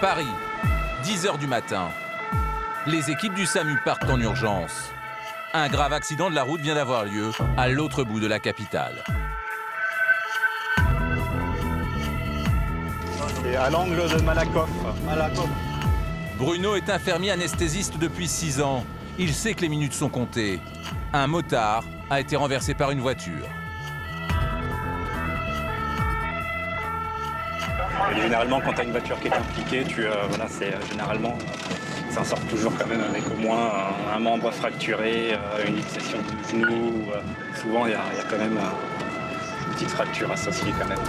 Paris, 10 h du matin. Les équipes du SAMU partent en urgence. Un grave accident de la route vient d'avoir lieu à l'autre bout de la capitale. Et à l'angle de Malakoff. Bruno est infirmier anesthésiste depuis 6 ans. Il sait que les minutes sont comptées. Un motard a été renversé par une voiture. Et généralement, quand tu as une voiture qui est impliquée, généralement, ça en sort toujours quand même avec au moins un membre fracturé, une luxation du genou. Souvent, il y a quand même une petite fracture associée quand même.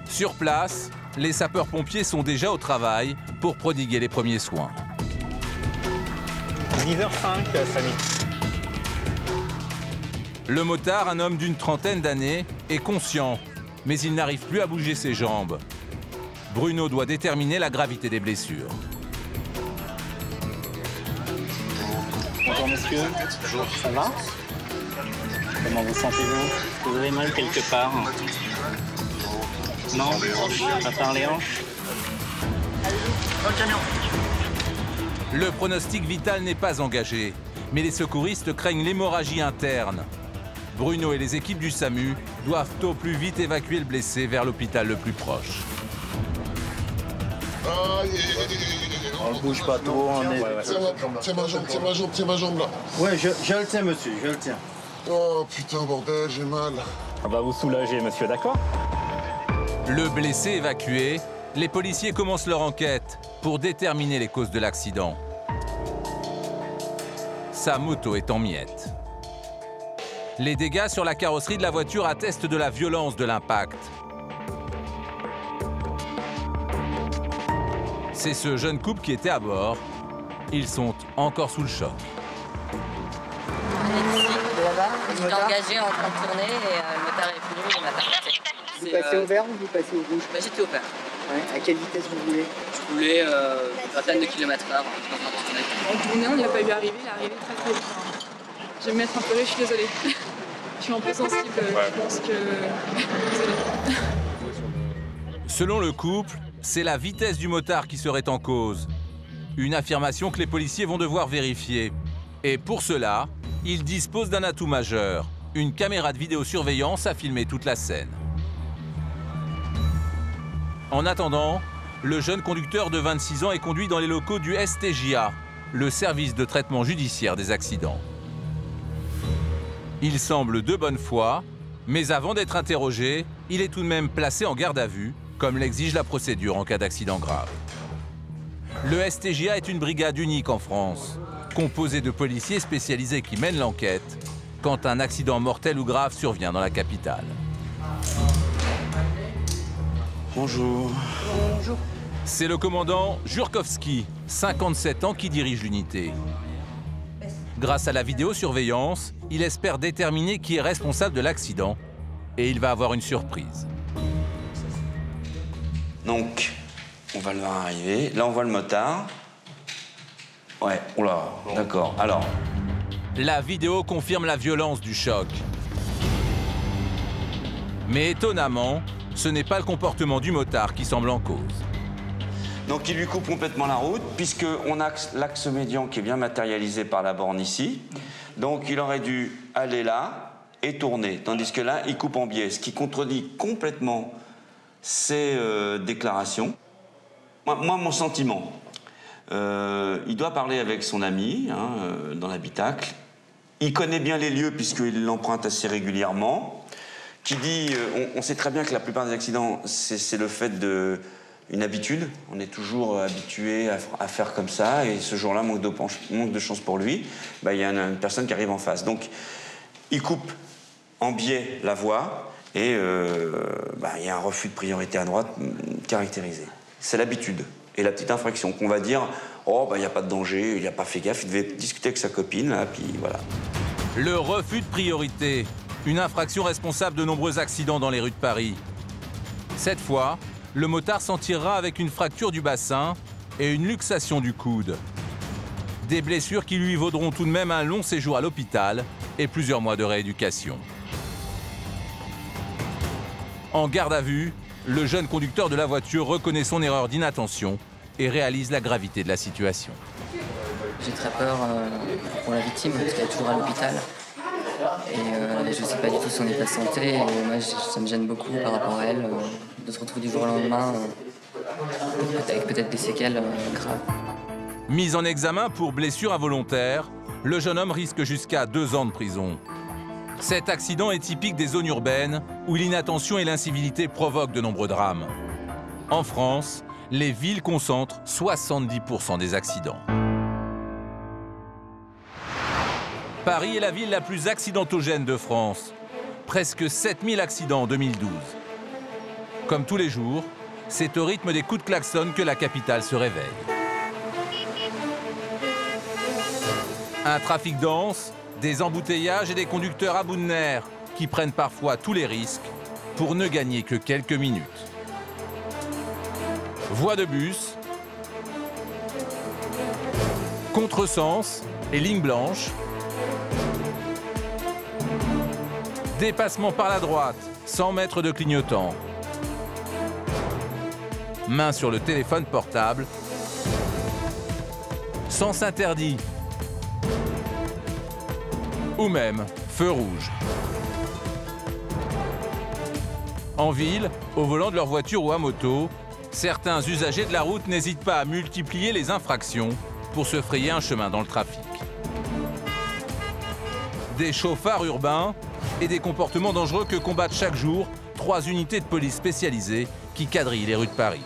Sur place, les sapeurs-pompiers sont déjà au travail pour prodiguer les premiers soins. 10h05, Samy. Le motard, un homme d'une trentaine d'années, est conscient, mais il n'arrive plus à bouger ses jambes. Bruno doit déterminer la gravité des blessures. Bonjour monsieur. Bonjour. Ça va? Comment vous sentez-vous? Vous avez mal quelque part? Non? À part les hanches? Le pronostic vital n'est pas engagé, mais les secouristes craignent l'hémorragie interne. Bruno et les équipes du SAMU doivent au plus vite évacuer le blessé vers l'hôpital le plus proche. On ne bouge pas trop, on est... Tiens ma jambe là. Ouais, je le tiens, monsieur, je le tiens. Oh putain, bordel, j'ai mal. On va vous soulager, monsieur, d'accord? Le blessé évacué, les policiers commencent leur enquête pour déterminer les causes de l'accident. Sa moto est en miettes. Les dégâts sur la carrosserie de la voiture attestent de la violence de l'impact. C'est ce jeune couple qui était à bord. Ils sont encore sous le choc. Je suis engagé en train de tourner et le motard est venu, il m'a percuté. Vous passez au vert ou vous passez au rouge? Bah, j'étais au vert. Ouais. À quelle vitesse vous voulez? Je voulais une vingtaine de kilomètres/h. En tournée, on n'y a pas eu arriver, il est arrivé très vite. Je vais me mettre un peu, je suis désolée. Je suis un peu sensible, je pense que... Désolée. Selon le couple, c'est la vitesse du motard qui serait en cause. Une affirmation que les policiers vont devoir vérifier. Et pour cela, ils disposent d'un atout majeur. Une caméra de vidéosurveillance a filmé toute la scène. En attendant, le jeune conducteur de 26 ans est conduit dans les locaux du STJA, le service de traitement judiciaire des accidents. Il semble de bonne foi, mais avant d'être interrogé, il est tout de même placé en garde à vue, comme l'exige la procédure en cas d'accident grave. Le STJA est une brigade unique en France, composée de policiers spécialisés qui mènent l'enquête quand un accident mortel ou grave survient dans la capitale. Bonjour. Bonjour. C'est le commandant Jurkowski, 57 ans, qui dirige l'unité. Grâce à la vidéosurveillance, il espère déterminer qui est responsable de l'accident et il va avoir une surprise. Donc, on va le voir arriver. Là, on voit le motard. Ouais, oula, d'accord. Alors, La vidéo confirme la violence du choc. Mais étonnamment, ce n'est pas le comportement du motard qui semble en cause. donc il lui coupe complètement la route, puisqu'on a l'axe médian qui est bien matérialisé par la borne ici. Donc, il aurait dû aller là et tourner. Tandis que là, il coupe en biais, ce qui contredit complètement ses déclarations. Moi, mon sentiment, il doit parler avec son ami dans l'habitacle. Il connaît bien les lieux puisqu'il l'emprunte assez régulièrement. Qui dit, on sait très bien que la plupart des accidents, c'est le fait d'une habitude. On est toujours habitué à faire comme ça. Et ce jour-là, manque de chance pour lui. Il y a une personne qui arrive en face. Donc, il coupe en biais la voie. Et il y a un refus de priorité à droite caractérisé. C'est l'habitude. Et la petite infraction qu'on va dire, il n'y a pas de danger, il n'a pas fait gaffe, il devait discuter avec sa copine, là, puis voilà. Le refus de priorité, une infraction responsable de nombreux accidents dans les rues de Paris. Cette fois, le motard s'en tirera avec une fracture du bassin et une luxation du coude. Des blessures qui lui vaudront tout de même un long séjour à l'hôpital et plusieurs mois de rééducation. En garde à vue, le jeune conducteur de la voiture reconnaît son erreur d'inattention et réalise la gravité de la situation. J'ai très peur pour la victime parce qu'elle est toujours à l'hôpital. Et je ne sais pas du tout son état de santé. Et moi, ça me gêne beaucoup par rapport à elle de se retrouver du jour au lendemain avec peut-être des séquelles graves. Mis en examen pour blessure involontaire, le jeune homme risque jusqu'à 2 ans de prison. Cet accident est typique des zones urbaines où l'inattention et l'incivilité provoquent de nombreux drames. En France, les villes concentrent 70% des accidents. Paris est la ville la plus accidentogène de France. Presque 7000 accidents en 2012. Comme tous les jours, c'est au rythme des coups de klaxon que la capitale se réveille. Un trafic dense, des embouteillages et des conducteurs à bout de nerfs qui prennent parfois tous les risques pour ne gagner que quelques minutes. Voies de bus, contresens et lignes blanches, dépassement par la droite, 100 mètres de clignotant, main sur le téléphone portable, sens interdit, ou même feu rouge. En ville, au volant de leur voiture ou à moto, certains usagers de la route n'hésitent pas à multiplier les infractions pour se frayer un chemin dans le trafic. Des chauffards urbains et des comportements dangereux que combattent chaque jour 3 unités de police spécialisées qui quadrillent les rues de Paris.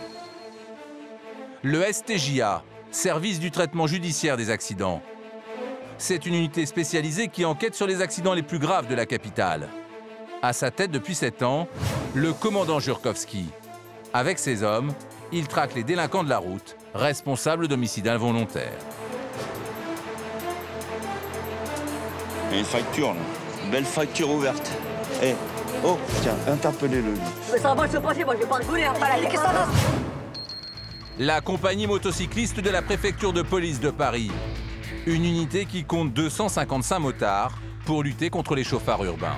Le STJA, Service du traitement judiciaire des accidents. C'est une unité spécialisée qui enquête sur les accidents les plus graves de la capitale. À sa tête depuis 7 ans, le commandant Jurkowski. Avec ses hommes, il traque les délinquants de la route, responsables d'homicides involontaires. Il y a une fracture, là. Une belle fracture ouverte. Eh, oh, tiens, interpellez-le. Mais ça va se passer, moi je vais pas rigoler, hein. Qu'est-ce que ça va? La compagnie motocycliste de la préfecture de police de Paris. Une unité qui compte 255 motards pour lutter contre les chauffards urbains.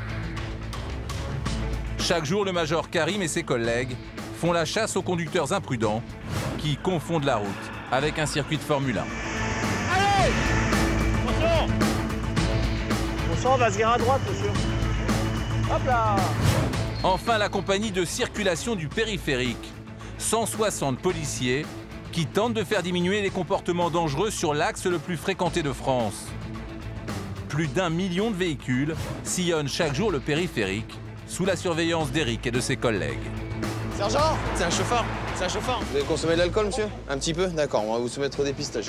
Chaque jour, le major Karim et ses collègues font la chasse aux conducteurs imprudents qui confondent la route avec un circuit de Formule 1. Allez! Attention! Attention, on va se garer à droite, monsieur. Hop là! Enfin, la compagnie de circulation du périphérique. 160 policiers qui tentent de faire diminuer les comportements dangereux sur l'axe le plus fréquenté de France. Plus d'1 million de véhicules sillonnent chaque jour le périphérique sous la surveillance d'Éric et de ses collègues. Sergent, c'est un chauffeur. C'est un chauffeur. Vous avez consommé de l'alcool, monsieur? Un petit peu? D'accord, on va vous soumettre au dépistage.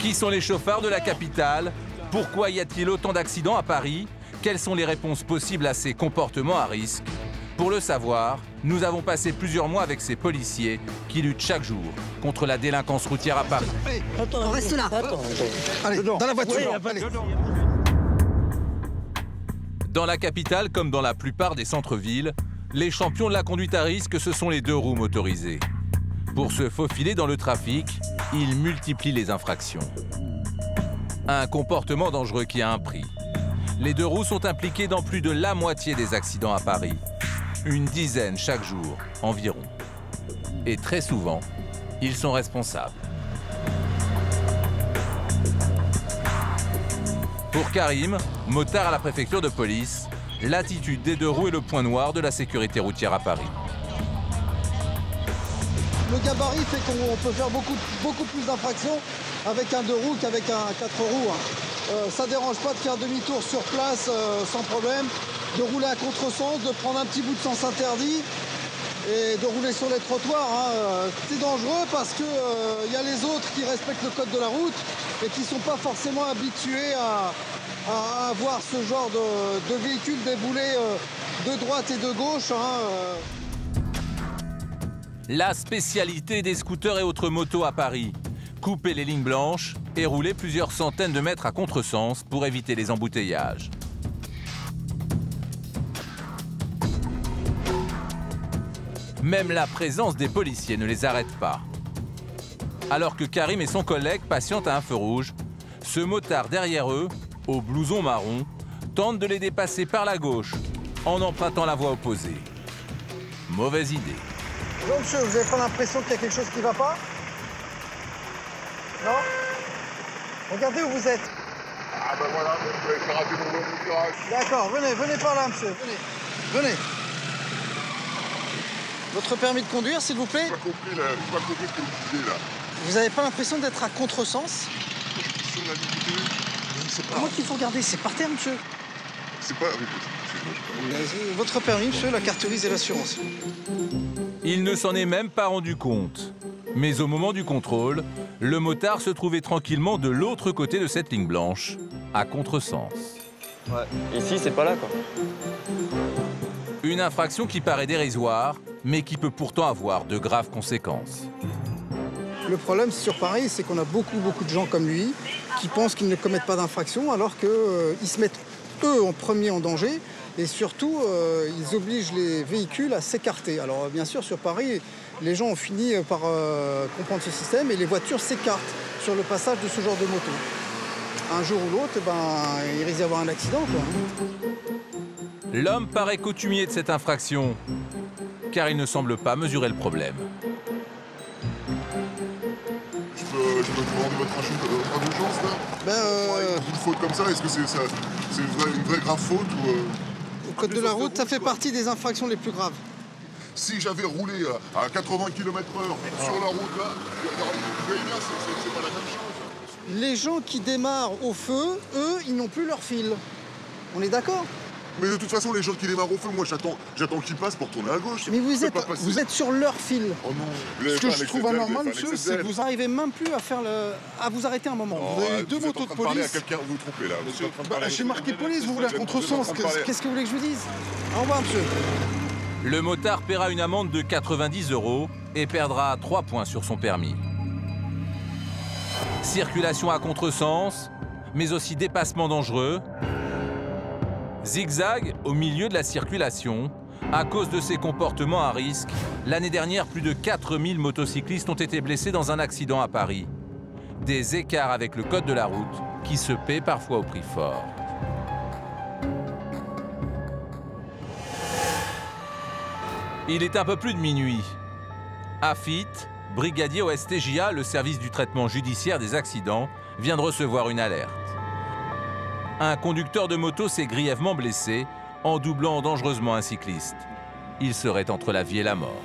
Qui sont les chauffards de la capitale? Pourquoi y a-t-il autant d'accidents à Paris? Quelles sont les réponses possibles à ces comportements à risque? Pour le savoir, nous avons passé plusieurs mois avec ces policiers qui luttent chaque jour contre la délinquance routière à Paris. On reste là. Allez, dans la voiture. Allez. Dans la capitale, comme dans la plupart des centres-villes, les champions de la conduite à risque, ce sont les 2 roues motorisées. Pour se faufiler dans le trafic, ils multiplient les infractions. Un comportement dangereux qui a un prix. Les 2 roues sont impliqués dans plus de la moitié des accidents à Paris. Une dizaine chaque jour, environ. Et très souvent, ils sont responsables. Pour Karim, motard à la préfecture de police, l'attitude des 2 roues est le point noir de la sécurité routière à Paris. Le gabarit fait qu'on peut faire beaucoup plus d'infractions avec un 2 roues qu'avec un 4 roues. Ça dérange pas de faire demi-tour sur place sans problème, de rouler à contresens, de prendre un petit bout de sens interdit et de rouler sur les trottoirs. C'est dangereux parce que y a les autres qui respectent le code de la route et qui ne sont pas forcément habitués à voir ce genre de véhicules débouler de droite et de gauche. La spécialité des scooters et autres motos à Paris. Couper les lignes blanches et rouler plusieurs centaines de mètres à contresens pour éviter les embouteillages. Même la présence des policiers ne les arrête pas. Alors que Karim et son collègue patientent à un feu rouge, ce motard derrière eux, au blouson marron, tente de les dépasser par la gauche en empruntant la voie opposée. Mauvaise idée. Bonjour monsieur, vous n'avez pas l'impression qu'il y a quelque chose qui ne va pas? Non? Regardez où vous êtes. Ah ben voilà, vous avez fait rater mon bon virage. D'accord, venez par là monsieur, venez. Votre permis de conduire s'il vous plaît? J'ai pas compris ce que vous disiez là. Vous n'avez pas l'impression d'être à contresens? Sur la ligne, c'est pas... Moi qu'il faut regarder, c'est par terre monsieur. C'est pas... Votre permis monsieur, la carte grise et l'assurance. Il ne s'en est même pas rendu compte. Mais au moment du contrôle, le motard se trouvait tranquillement de l'autre côté de cette ligne blanche, à contresens. Ouais. Ici, c'est pas là, quoi. Une infraction qui paraît dérisoire, mais qui peut pourtant avoir de graves conséquences. Le problème sur Paris, c'est qu'on a beaucoup de gens comme lui qui pensent qu'ils ne commettent pas d'infraction alors qu'ils se mettent eux en premier en danger et surtout ils obligent les véhicules à s'écarter. Alors bien sûr sur Paris, les gens ont fini par comprendre ce système et les voitures s'écartent sur le passage de ce genre de moto. Un jour ou l'autre, il risque d'y avoir un accident, quoi. L'homme paraît coutumier de cette infraction, car il ne semble pas mesurer le problème. Je peux demander votre indulgence là? Une faute comme ça, est-ce que c'est une vraie grave faute ou Le code de la route, ça fait partie des infractions les plus graves. Si j'avais roulé à 80 km/h sur la route là, vous voyez bien, c'est pas la même chose. Les gens qui démarrent au feu, eux, ils n'ont plus leur fil. On est d'accord? Mais de toute façon, les gens qui démarrent au feu, moi j'attends qu'ils passent pour tourner à gauche. Mais vous êtes sur leur fil. Oh non. Ce que je trouve anormal, monsieur, c'est que vous n'arrivez même plus à vous arrêter un moment. Oh, vous avez deux motos de police. À quelqu'un, vous vous trompez là. J'ai marqué police, vous voulez un contresens. Qu'est-ce que vous voulez que je vous dise? Au revoir, monsieur. Le motard paiera une amende de 90 € et perdra 3 points sur son permis. Circulation à contresens, mais aussi dépassement dangereux. Zigzag au milieu de la circulation. À cause de ces comportements à risque, l'année dernière, plus de 4000 motocyclistes ont été blessés dans un accident à Paris. Des écarts avec le code de la route qui se paient parfois au prix fort. Il est un peu plus de minuit. Afit, brigadier au STJA, le service du traitement judiciaire des accidents, vient de recevoir une alerte. Un conducteur de moto s'est grièvement blessé en doublant dangereusement un cycliste. Il serait entre la vie et la mort.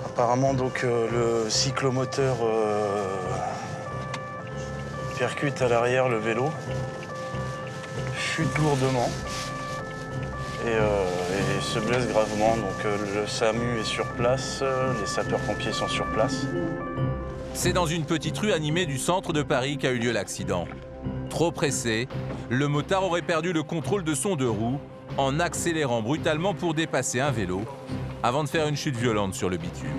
Apparemment, donc, le cyclomoteur percute à l'arrière le vélo, chute lourdement et se blesse gravement. Donc, le SAMU est sur place, les sapeurs-pompiers sont sur place. C'est dans une petite rue animée du centre de Paris qu'a eu lieu l'accident. Trop pressé, le motard aurait perdu le contrôle de son deux roues en accélérant brutalement pour dépasser un vélo avant de faire une chute violente sur le bitume.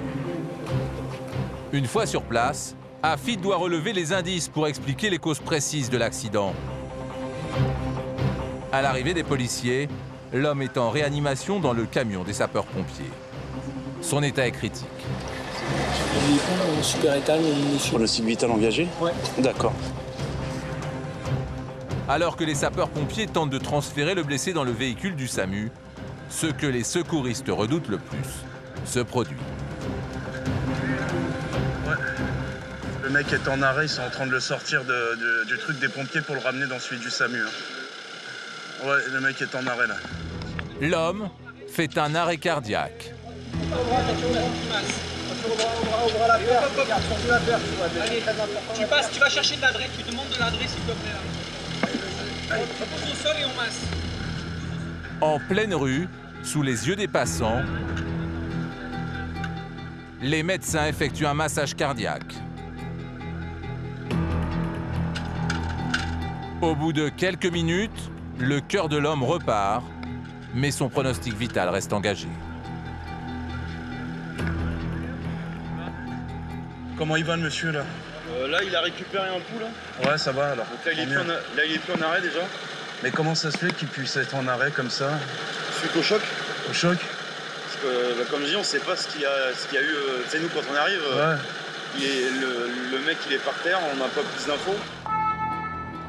Une fois sur place, Afit doit relever les indices pour expliquer les causes précises de l'accident. À l'arrivée des policiers, l'homme est en réanimation dans le camion des sapeurs-pompiers. Son état est critique. Le véhicule en super état, Pour le cycle vital engagé? Ouais. D'accord. Alors que les sapeurs-pompiers tentent de transférer le blessé dans le véhicule du SAMU, ce que les secouristes redoutent le plus se produit. Ouais. Le mec est en arrêt, ils sont en train de le sortir du truc des pompiers pour le ramener dans celui du SAMU. Hein. Ouais, le mec est en arrêt là. L'homme fait un arrêt cardiaque. Tu passes, tu vas chercher de l'adresse, tu demandes de l'adresse s'il te plaît. Allez, tu poses au sol et on masse. En pleine rue, sous les yeux des passants, les médecins effectuent un massage cardiaque. Au bout de quelques minutes, le cœur de l'homme repart, mais son pronostic vital reste engagé. Comment il va le monsieur là? Là il a récupéré un pouls là. Ouais, ça va alors. Donc là il est plus en arrêt déjà. Mais comment ça se fait qu'il puisse être en arrêt comme ça? Suite au choc. Au choc? Parce que comme je dis, on sait pas ce qu'il y a eu. Tu sais, nous quand on arrive, le mec il est par terre, on n'a pas plus d'infos.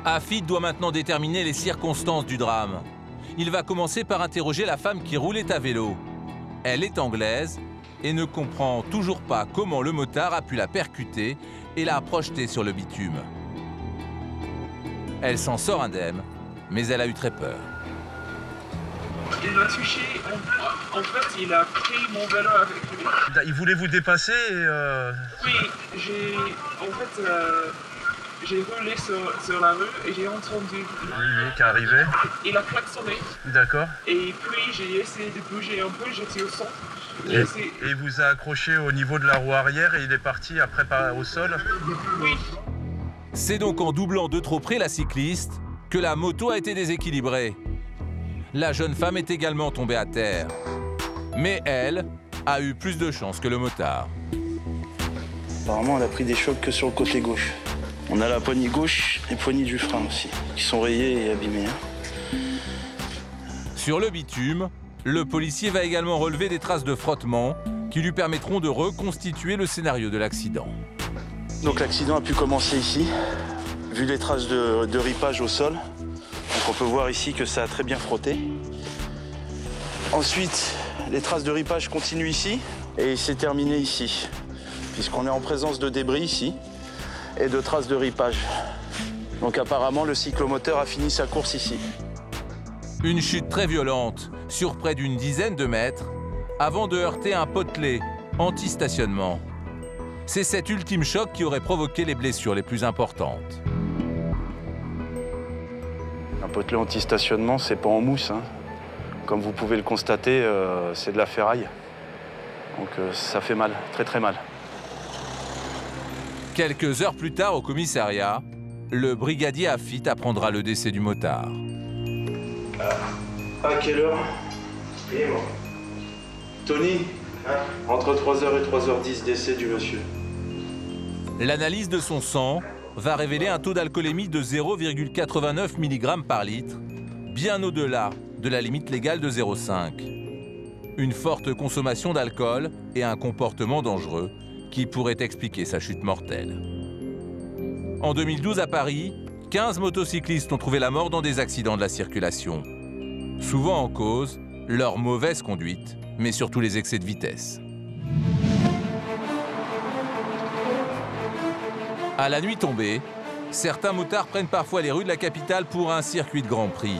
Afit doit maintenant déterminer les circonstances du drame. il va commencer par interroger la femme qui roulait à vélo. Elle est anglaise et ne comprend toujours pas comment le motard a pu la percuter et la projeter sur le bitume. Elle s'en sort indemne, mais elle a eu très peur. Il m'a touché, en fait, il a pris mon vélo avec lui. Il voulait vous dépasser et Oui, j'ai roulé sur la rue et j'ai entendu. Oui, qui arrivait. Il a klaxonné. D'accord. Et puis j'ai essayé de bouger un peu, j'étais au centre. Et il vous a accroché au niveau de la roue arrière et il est parti après au sol? Oui. C'est donc en doublant de trop près la cycliste que la moto a été déséquilibrée. La jeune femme est également tombée à terre. Mais elle a eu plus de chance que le motard. Apparemment, elle a pris des chocs que sur le côté gauche. On a la poignée gauche et poignée du frein aussi, qui sont rayées et abîmées. Sur le bitume, le policier va également relever des traces de frottement qui lui permettront de reconstituer le scénario de l'accident. Donc l'accident a pu commencer ici, vu les traces de ripage au sol. Donc on peut voir ici que ça a très bien frotté. Ensuite, les traces de ripage continuent ici et c'est terminé ici, puisqu'on est en présence de débris ici et de traces de ripage. Donc apparemment, le cyclomoteur a fini sa course ici. Une chute très violente, sur près d'une dizaine de mètres, avant de heurter un potelet anti-stationnement. C'est cet ultime choc qui aurait provoqué les blessures les plus importantes. Un potelet anti-stationnement, c'est pas en mousse, hein. Comme vous pouvez le constater, c'est de la ferraille. Donc ça fait mal, très très mal. Quelques heures plus tard au commissariat, le brigadier Affit apprendra le décès du motard. À quelle heure? Il est mort. Tony, entre 3h et 3h10, décès du monsieur. L'analyse de son sang va révéler un taux d'alcoolémie de 0,89 mg par litre, bien au-delà de la limite légale de 0,5. Une forte consommation d'alcool et un comportement dangereux qui pourrait expliquer sa chute mortelle. En 2012 à Paris, 15 motocyclistes ont trouvé la mort dans des accidents de la circulation. Souvent en cause, leur mauvaise conduite, mais surtout les excès de vitesse. À la nuit tombée, certains motards prennent parfois les rues de la capitale pour un circuit de Grand Prix.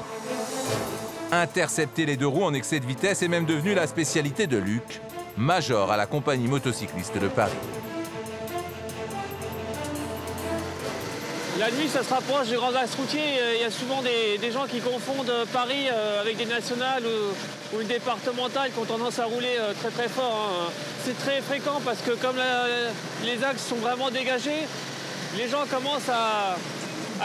Intercepter les deux roues en excès de vitesse est même devenu la spécialité de Luc, major à la compagnie motocycliste de Paris. La nuit, ça se rapproche des grands axes routiers. Il y a souvent des gens qui confondent Paris avec des nationales ou une départementale qui ont tendance à rouler très très fort. Hein. C'est très fréquent parce que comme les axes sont vraiment dégagés, les gens commencent à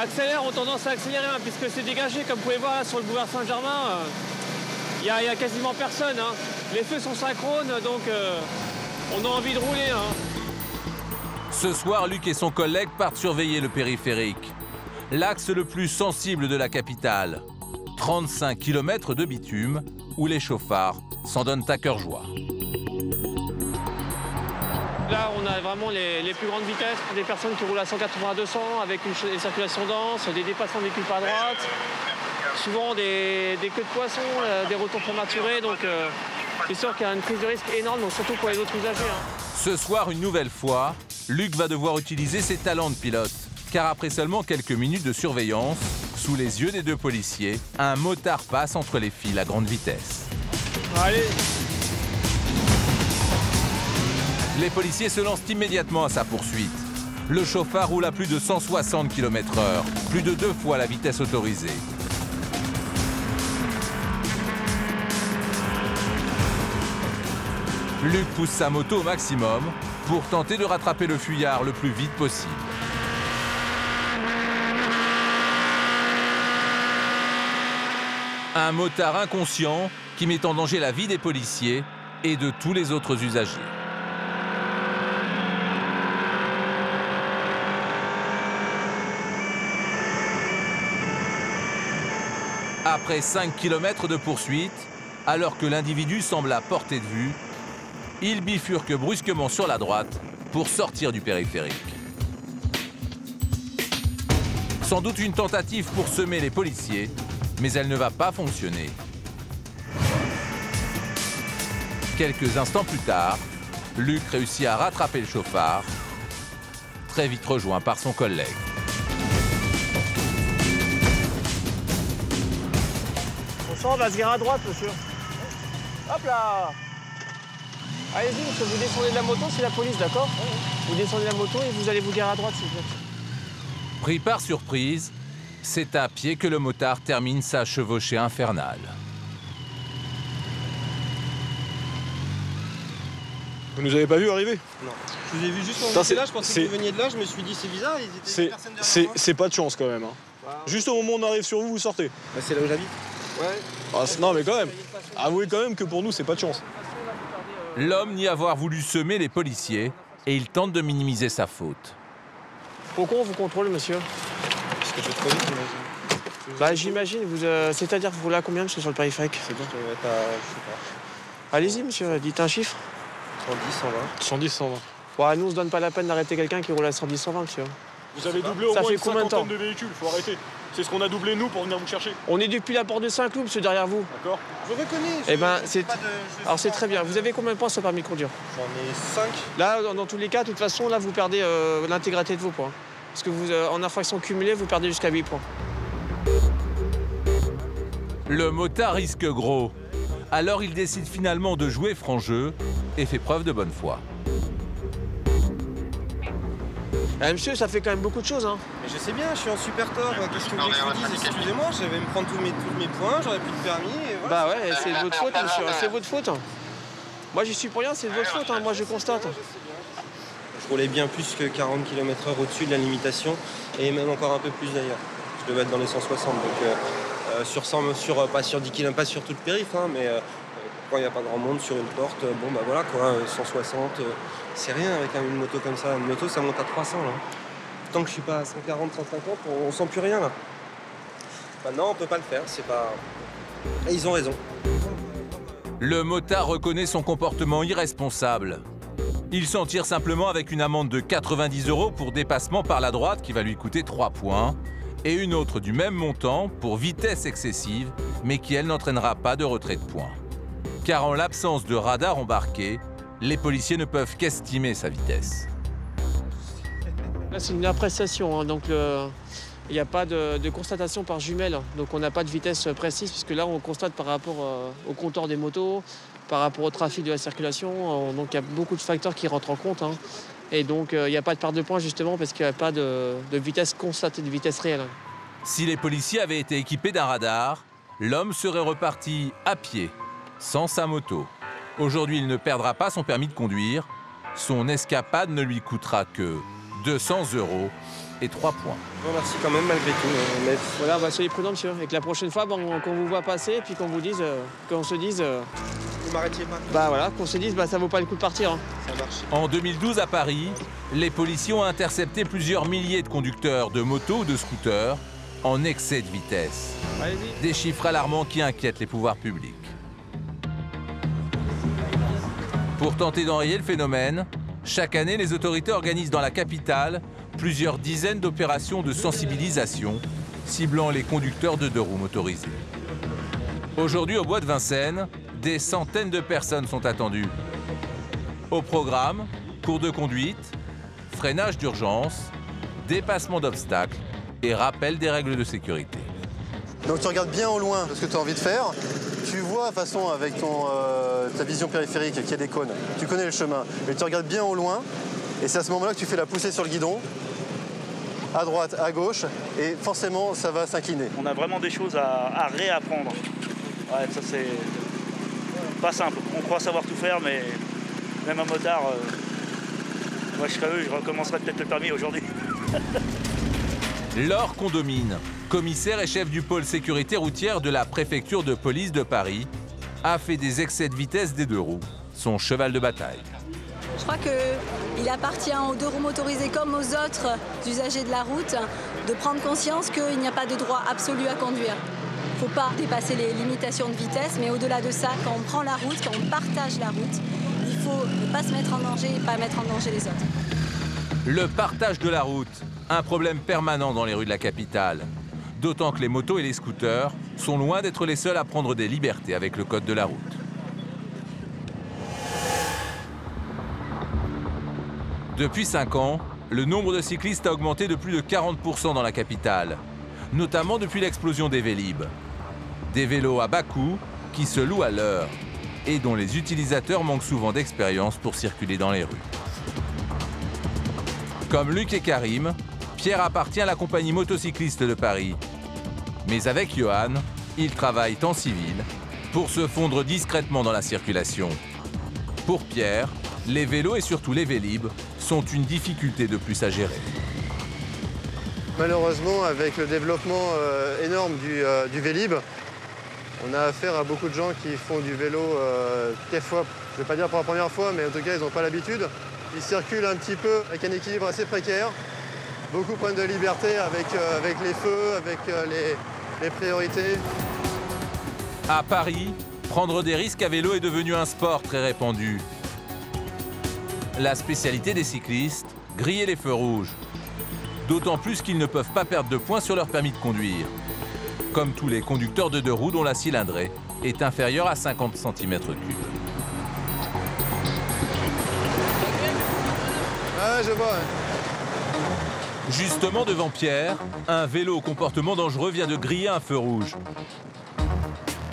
accélérer, ont tendance à accélérer hein, puisque c'est dégagé. Comme vous pouvez voir là, sur le boulevard Saint-Germain, il y a quasiment personne. Hein. Les feux sont synchrones, donc on a envie de rouler. Hein. Ce soir, Luc et son collègue partent surveiller le périphérique, l'axe le plus sensible de la capitale. 35 km de bitume où les chauffards s'en donnent à cœur joie. Là, on a vraiment les plus grandes vitesses pour des personnes qui roulent à 180-200 avec une circulation dense, des dépassements de véhicules par droite, souvent des queues de poisson, des retours prématurés. Donc, c'est sûr qu'il y a une prise de risque énorme, donc surtout pour les autres usagers. Hein. Ce soir, une nouvelle fois, Luc va devoir utiliser ses talents de pilote. Car après seulement quelques minutes de surveillance, sous les yeux des deux policiers, un motard passe entre les fils à grande vitesse. Allez. Les policiers se lancent immédiatement à sa poursuite. Le chauffard roule à plus de 160 km/h, plus de 2 fois la vitesse autorisée. Luc pousse sa moto au maximum pour tenter de rattraper le fuyard le plus vite possible. Un motard inconscient qui met en danger la vie des policiers et de tous les autres usagers. Après 5 km de poursuite, alors que l'individu semble à portée de vue, il bifurque brusquement sur la droite pour sortir du périphérique. Sans doute une tentative pour semer les policiers, mais elle ne va pas fonctionner. Quelques instants plus tard, Luc réussit à rattraper le chauffard, très vite rejoint par son collègue. On sort, on va se garer à droite, monsieur. Hop là! Allez-y, monsieur, vous descendez de la moto, c'est la police, d'accord? Vous descendez de la moto et vous allez vous garer à droite, s'il vous plaît. Pris par surprise, c'est à pied que le motard termine sa chevauchée infernale. Vous nous avez pas vu arriver? Non. Je vous ai vu juste quand vous étiez là, je pensais que vous veniez de là, je me suis dit c'est bizarre, ils étaient personne derrière moi. C'est pas de chance quand même. Hein. Wow. Juste au moment où on arrive sur vous, vous sortez. Bah, c'est là où j'habite. Ouais. Ah, non mais quand même, avouez quand même que pour nous c'est pas de chance. L'homme nie avoir voulu semer les policiers et il tente de minimiser sa faute. Pourquoi on vous contrôle, monsieur? Parce que je vais trop vite, j'imagine. Bah j'imagine, c'est-à-dire que vous roulez à combien, monsieur, sur le périphérique? C'est bon, je vais mettre à... je sais pas. Allez-y, monsieur, dites un chiffre. 110, 120. 110, 120. Bon, nous, on se donne pas la peine d'arrêter quelqu'un qui roule à 110, 120, monsieur. Vous avez doublé au moins une cinquantaine de véhicules, faut arrêter. C'est ce qu'on a doublé nous pour venir vous chercher. On est depuis la porte de Saint-Cloud, monsieur, derrière vous. D'accord. Je reconnais. Eh ben, c'est... Alors c'est très bien. Vous avez combien de points sur le permis de conduire? J'en ai 5. Là, dans tous les cas, de toute façon, là, vous perdez l'intégralité de vos points. Parce que vous, en infraction cumulée, vous perdez jusqu'à 8 points. Le motard risque gros. Alors il décide finalement de jouer franc jeu et fait preuve de bonne foi. Monsieur, ça fait quand même beaucoup de choses, hein. Mais je sais bien, je suis en super tort. Qu'est-ce que vous voulez que je vous dise? Excusez-moi, je vais me prendre tous mes points, j'aurais plus de permis. Et voilà. Bah ouais, c'est votre faute, monsieur, c'est votre faute. Moi, j'y suis pour rien, c'est de votre faute, hein. Moi, je constate. Je roulais bien plus que 40 km/h au-dessus de la limitation, et même encore un peu plus d'ailleurs. Je devais être dans les 160, donc sur 100, pas sur 10 km, pas sur toute périph', hein, mais quand il n'y a pas grand monde sur une porte, bon bah voilà quoi, 160, c'est rien avec une moto comme ça. Une moto, ça monte à 300 là. Tant que je suis pas à 140, 150, on sent plus rien là. Maintenant, on peut pas le faire, c'est pas... Et ils ont raison. Le motard reconnaît son comportement irresponsable. Il s'en tire simplement avec une amende de 90 € pour dépassement par la droite qui va lui coûter 3 points et une autre du même montant pour vitesse excessive mais qui, elle, n'entraînera pas de retrait de points. Car en l'absence de radar embarqué, les policiers ne peuvent qu'estimer sa vitesse. Là, c'est une appréciation, hein, donc il n'y a pas de constatation par jumelle, donc on n'a pas de vitesse précise, puisque là, on constate par rapport au compteur des motos, par rapport au trafic de la circulation, donc il y a beaucoup de facteurs qui rentrent en compte. Hein, et donc, il n'y a pas de perte de points, justement, parce qu'il n'y a pas de vitesse constatée, de vitesse réelle. Si les policiers avaient été équipés d'un radar, l'homme serait reparti à pied, sans sa moto. Aujourd'hui, il ne perdra pas son permis de conduire. Son escapade ne lui coûtera que 200 € et 3 points. Je vous remercie quand même malgré tout. Mais... Voilà, bah, soyez prudent, monsieur. Et que la prochaine fois, bah, qu'on vous voit passer, puis qu'on vous dise, qu'on se dise... Vous m'arrêtiez pas. Bah voilà, qu'on se dise, bah ça vaut pas le coup de partir. Hein. Ça marche. En 2012 à Paris, les policiers ont intercepté plusieurs milliers de conducteurs de motos ou de scooters en excès de vitesse. Des chiffres alarmants qui inquiètent les pouvoirs publics. Pour tenter d'enrayer le phénomène, chaque année, les autorités organisent dans la capitale plusieurs dizaines d'opérations de sensibilisation ciblant les conducteurs de 2 roues motorisés. Aujourd'hui, au bois de Vincennes, des centaines de personnes sont attendues. Au programme, cours de conduite, freinage d'urgence, dépassement d'obstacles et rappel des règles de sécurité. Donc tu regardes bien au loin ce que tu as envie de faire. Tu vois, de toute façon, avec ta vision périphérique qu'il y a des cônes. Tu connais le chemin, mais tu regardes bien au loin. Et c'est à ce moment-là que tu fais la poussée sur le guidon, à droite, à gauche, et forcément, ça va s'incliner. On a vraiment des choses à réapprendre. Ouais, ça c'est pas simple. On croit savoir tout faire, mais même un motard, moi je serais eux, je recommencerais peut-être le permis aujourd'hui. Laure Condomine, commissaire et chef du pôle sécurité routière de la préfecture de police de Paris, a fait des excès de vitesse des 2 roues son cheval de bataille. Je crois qu'il appartient aux 2 roues motorisés comme aux autres usagers de la route de prendre conscience qu'il n'y a pas de droit absolu à conduire. Il ne faut pas dépasser les limitations de vitesse, mais au-delà de ça, quand on prend la route, quand on partage la route, il faut ne pas se mettre en danger et pas mettre en danger les autres. Le partage de la route, un problème permanent dans les rues de la capitale. D'autant que les motos et les scooters sont loin d'être les seuls à prendre des libertés avec le code de la route. Depuis 5 ans, le nombre de cyclistes a augmenté de plus de 40% dans la capitale, notamment depuis l'explosion des Vélib. Des vélos à bas coût qui se louent à l'heure et dont les utilisateurs manquent souvent d'expérience pour circuler dans les rues. Comme Luc et Karim, Pierre appartient à la compagnie motocycliste de Paris. Mais avec Johan, ils travaillent en civil pour se fondre discrètement dans la circulation. Pour Pierre, les vélos et surtout les Vélib sont une difficulté de plus à gérer. Malheureusement, avec le développement énorme du Vélib, on a affaire à beaucoup de gens qui font du vélo quelquefois, je ne vais pas dire pour la première fois, mais en tout cas, ils n'ont pas l'habitude. Ils circulent un petit peu avec un équilibre assez précaire. Beaucoup prennent de liberté avec les feux, avec les priorités. À Paris, prendre des risques à vélo est devenu un sport très répandu. La spécialité des cyclistes, griller les feux rouges. D'autant plus qu'ils ne peuvent pas perdre de points sur leur permis de conduire. Comme tous les conducteurs de 2 roues dont la cylindrée est inférieure à 50 cm3. Ah, je vois. Justement devant Pierre, un vélo au comportement dangereux vient de griller un feu rouge.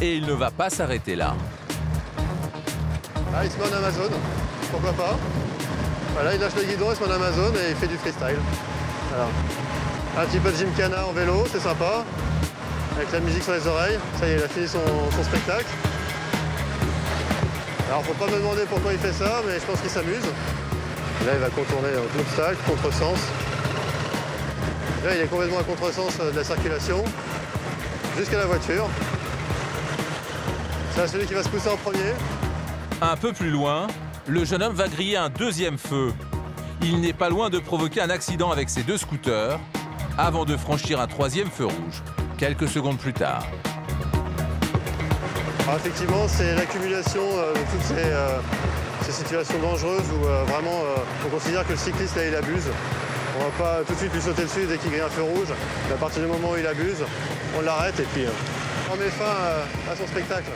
Et il ne va pas s'arrêter là. Ah, il se met en Amazon, pourquoi pas. Voilà, il lâche le guidon, il se met en Amazon et il fait du freestyle. Voilà. Un petit peu de gymkhana en vélo, c'est sympa. Avec la musique sur les oreilles, ça y est, il a fini son spectacle. Alors, faut pas me demander pourquoi il fait ça, mais je pense qu'il s'amuse. Là, il va contourner l'obstacle, contresens. Là, il est complètement à contresens de la circulation, jusqu'à la voiture. C'est celui qui va se pousser en premier. Un peu plus loin, le jeune homme va griller un 2e feu. Il n'est pas loin de provoquer un accident avec ses 2 scooters, avant de franchir un 3e feu rouge, quelques secondes plus tard. Alors effectivement, c'est l'accumulation de toutes ces situations dangereuses où vraiment on considère que le cycliste là, il abuse. On va pas tout de suite lui sauter dessus dès qu'il grille un feu rouge. Mais à partir du moment où il abuse, on l'arrête et puis on met fin à son spectacle.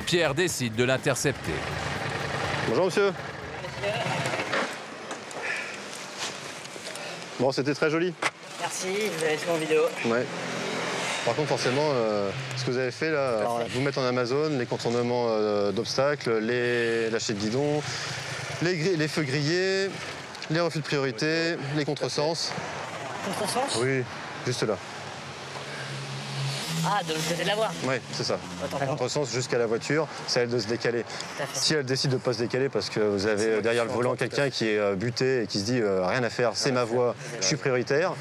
Pierre décide de l'intercepter. Bonjour monsieur. Bon, c'était très joli. Merci, vous avez fait en vidéo. Ouais. Par contre, forcément, ce que vous avez fait là, vous mettre en Amazon, les contournements d'obstacles, les lâchers de guidon, les feux grillés, les refus de priorité, les contresens. Contresens? Oui, juste là. Ah, de l'autre côté de la voie? Oui, c'est ça. Contresens jusqu'à la voiture, c'est à elle de se décaler. Si elle décide de ne pas se décaler parce que vous avez derrière le volant quelqu'un qui est buté et qui se dit rien à faire, c'est ma voie, je suis prioritaire.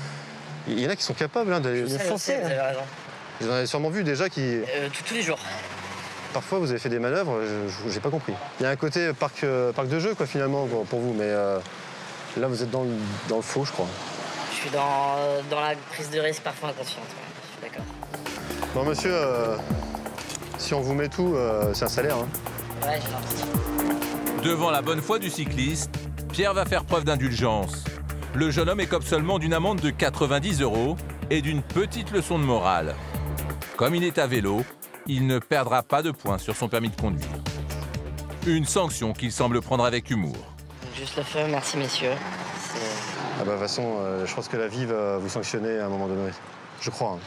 Il y en a qui sont capables de foncer. Vous avez raison. Vous en avez sûrement vu déjà qui... tous les jours. Parfois, vous avez fait des manœuvres, j'ai pas compris. Il y a un côté parc de jeu, quoi, finalement, pour vous, mais là, vous êtes dans le faux, je crois. Je suis dans la prise de risque parfois inconsciente, je suis d'accord. Bon, monsieur, si on vous met tout, c'est un salaire. Hein. Ouais, j'ai l'impression. Devant la bonne foi du cycliste, Pierre va faire preuve d'indulgence. Le jeune homme écope seulement d'une amende de 90 € et d'une petite leçon de morale. Comme il est à vélo, il ne perdra pas de points sur son permis de conduire. Une sanction qu'il semble prendre avec humour. Juste le feu, merci messieurs. Ah bah de toute façon, je pense que la vie va vous sanctionner à un moment donné. Je crois. Hein.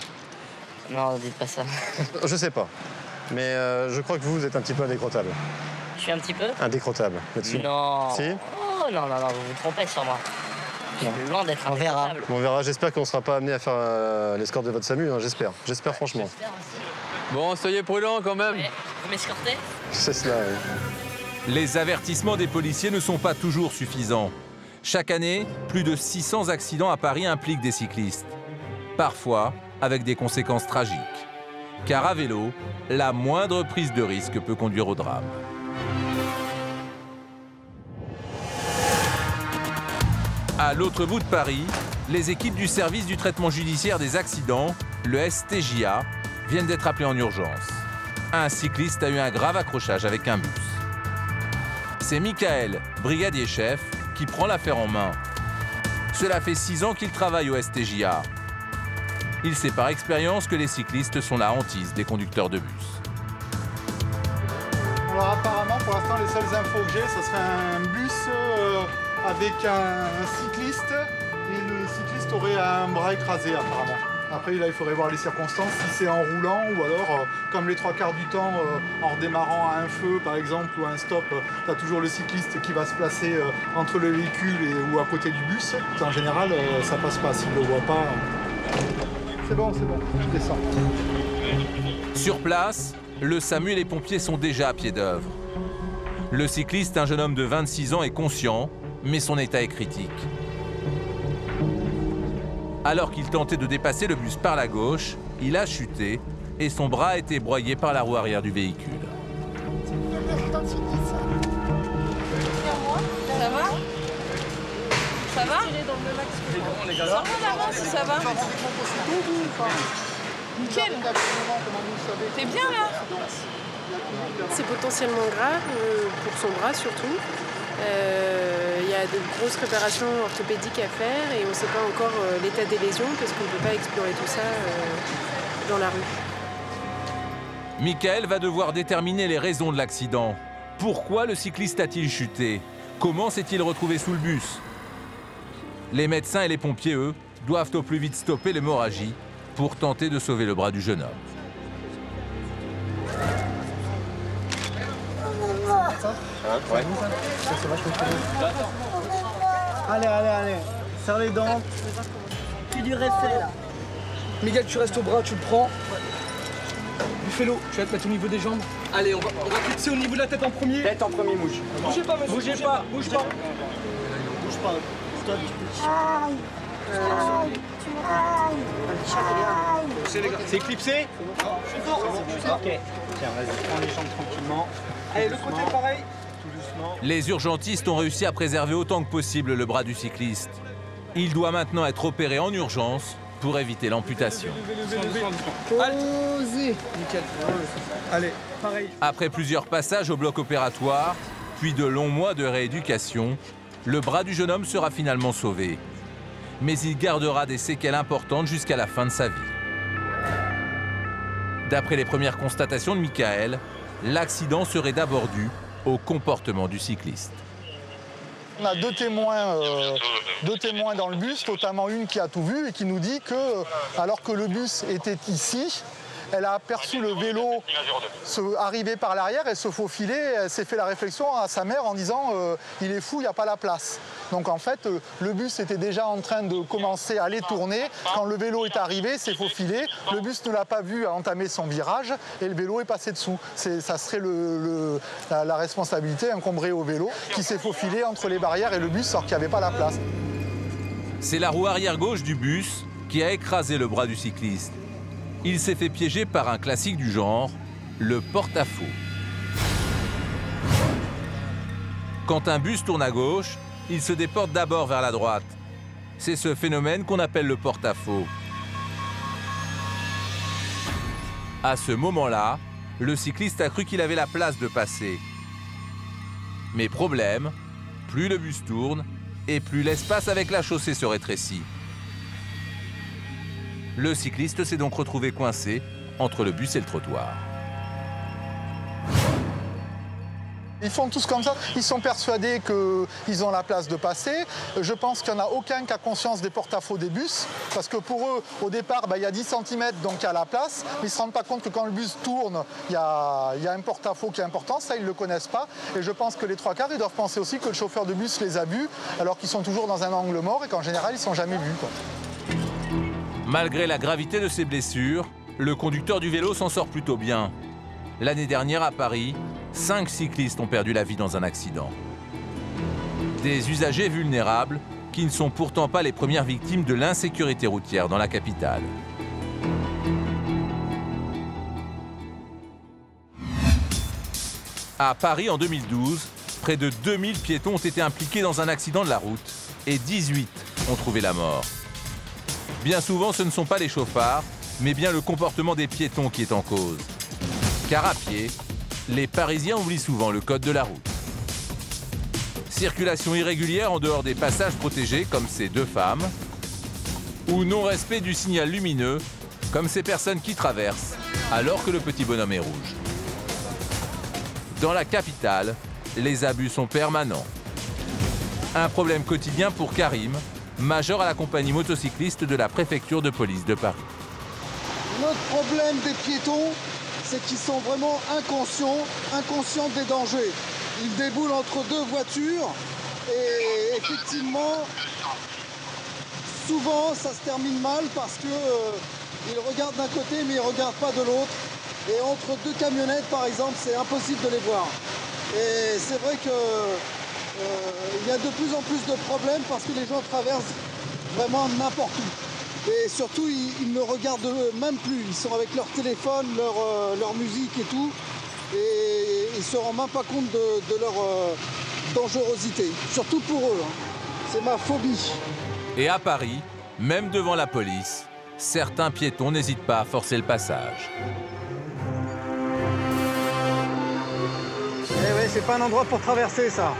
Non, dites pas ça. Je sais pas. Mais je crois que vous êtes un petit peu indécrottable. Je suis un petit peu? Indécrottable, là-dessus. Non. Si? Oh non, vous vous trompez sur moi. Je suis loin d'être indécrottable. On verra, j'espère qu'on ne sera pas amené à faire l'escorte de votre SAMU, hein, j'espère. J'espère franchement. Bon, soyez prudents quand même. Ouais. Vous m'escortez? C'est cela, oui. Les avertissements des policiers ne sont pas toujours suffisants. Chaque année, plus de 600 accidents à Paris impliquent des cyclistes. Parfois, avec des conséquences tragiques. Car à vélo, la moindre prise de risque peut conduire au drame. À l'autre bout de Paris, les équipes du service du traitement judiciaire des accidents, le STJA, viennent d'être appelées en urgence. Un cycliste a eu un grave accrochage avec un bus. C'est Michael, brigadier chef, qui prend l'affaire en main. Cela fait 6 ans qu'il travaille au STJA. Il sait par expérience que les cyclistes sont la hantise des conducteurs de bus. Alors apparemment, pour l'instant, les seules infos que j'ai, ce serait un bus avec un cycliste, et le cycliste aurait un bras écrasé apparemment. Après, là, il faudrait voir les circonstances, si c'est en roulant ou alors, comme les 3/4 du temps, en redémarrant à un feu par exemple ou à un stop, tu as toujours le cycliste qui va se placer entre le véhicule ou à côté du bus. En général, ça passe pas, s'il ne le voit pas. C'est bon, je descends. Sur place, le SAMU et les pompiers sont déjà à pied d'œuvre. Le cycliste, un jeune homme de 26 ans, est conscient, mais son état est critique. Alors qu'il tentait de dépasser le bus par la gauche, il a chuté et son bras a été broyé par la roue arrière du véhicule. Ça va? Ça va? Ça va? Nickel. T'es bien là? C'est potentiellement grave, pour son bras surtout. Il y a de grosses réparations orthopédiques à faire et on ne sait pas encore l'état des lésions parce qu'on ne peut pas explorer tout ça dans la rue. Michael va devoir déterminer les raisons de l'accident. Pourquoi le cycliste a-t-il chuté? Comment s'est-il retrouvé sous le bus? Les médecins et les pompiers, eux, doivent au plus vite stopper l'hémorragie pour tenter de sauver le bras du jeune homme. Ouais. Allez, serre les dents. Puis du réfait là. Miguel, tu restes au bras, tu le prends. Du fais-l'eau, tu vas te mettre au niveau des jambes. Allez, on va fixer au niveau de la tête en premier. Tête en premier, mouche. Bougez pas, monsieur. Bouge pas. Bouge pas. Stop. C'est éclipsé? Ok. Tiens, vas-y, prends les jambes tranquillement. Allez, le côté pareil. Les urgentistes ont réussi à préserver autant que possible le bras du cycliste. Il doit maintenant être opéré en urgence pour éviter l'amputation. Posez. Nickel. Allez, pareil. Après plusieurs passages au bloc opératoire, puis de longs mois de rééducation, le bras du jeune homme sera finalement sauvé. Mais il gardera des séquelles importantes jusqu'à la fin de sa vie. D'après les premières constatations de Michael, l'accident serait d'abord dû au comportement du cycliste. On a deux témoins dans le bus, notamment une qui a tout vu et qui nous dit que, alors que le bus était ici, elle a aperçu le vélo arriver par l'arrière et se faufiler. Elle s'est fait la réflexion à sa mère en disant il est fou, il n'y a pas la place. Donc en fait, le bus était déjà en train de commencer à aller tourner. Quand le vélo est arrivé, s'est faufilé. Le bus ne l'a pas vu entamer son virage et le vélo est passé dessous. Ça serait la responsabilité incombrée au vélo qui s'est faufilé entre les barrières et le bus alors qu'il n'y avait pas la place. C'est la roue arrière gauche du bus qui a écrasé le bras du cycliste. Il s'est fait piéger par un classique du genre, le porte-à-faux. Quand un bus tourne à gauche, il se déporte d'abord vers la droite. C'est ce phénomène qu'on appelle le porte-à-faux. À ce moment-là, le cycliste a cru qu'il avait la place de passer. Mais problème, plus le bus tourne et plus l'espace avec la chaussée se rétrécit. Le cycliste s'est donc retrouvé coincé entre le bus et le trottoir. Ils font tous comme ça, ils sont persuadés qu'ils ont la place de passer. Je pense qu'il n'y en a aucun qui a conscience des porte-à-faux des bus, parce que pour eux, au départ, il y a 10 cm, donc il y a la place. Mais ils ne se rendent pas compte que quand le bus tourne, il y a un porte-à-faux qui est important, ça ils ne le connaissent pas. Et je pense que les 3/4, ils doivent penser aussi que le chauffeur de bus les a vus, alors qu'ils sont toujours dans un angle mort et qu'en général, ils ne sont jamais vus, quoi. Malgré la gravité de ses blessures, le conducteur du vélo s'en sort plutôt bien. L'année dernière à Paris, 5 cyclistes ont perdu la vie dans un accident. Des usagers vulnérables qui ne sont pourtant pas les premières victimes de l'insécurité routière dans la capitale. À Paris en 2012, près de 2000 piétons ont été impliqués dans un accident de la route et 18 ont trouvé la mort. Bien souvent, ce ne sont pas les chauffards, mais bien le comportement des piétons qui est en cause. Car à pied, les Parisiens oublient souvent le code de la route. Circulation irrégulière en dehors des passages protégés, comme ces deux femmes. Ou non-respect du signal lumineux, comme ces personnes qui traversent alors que le petit bonhomme est rouge. Dans la capitale, les abus sont permanents. Un problème quotidien pour Karim, major à la compagnie motocycliste de la préfecture de police de Paris. Notre problème des piétons, c'est qu'ils sont vraiment inconscients des dangers. Ils déboulent entre deux voitures et effectivement, souvent ça se termine mal parce qu'ils regardent d'un côté mais ils ne regardent pas de l'autre. Et entre deux camionnettes par exemple, c'est impossible de les voir. Et c'est vrai que il y a de plus en plus de problèmes parce que les gens traversent vraiment n'importe où. Et surtout, ils ne regardent même plus. Ils sont avec leur téléphone, leur musique et tout. Et ils ne se rendent même pas compte de leur dangerosité. Surtout pour eux. C'est ma phobie. Et à Paris, même devant la police, certains piétons n'hésitent pas à forcer le passage. Eh oui, c'est pas un endroit pour traverser ça.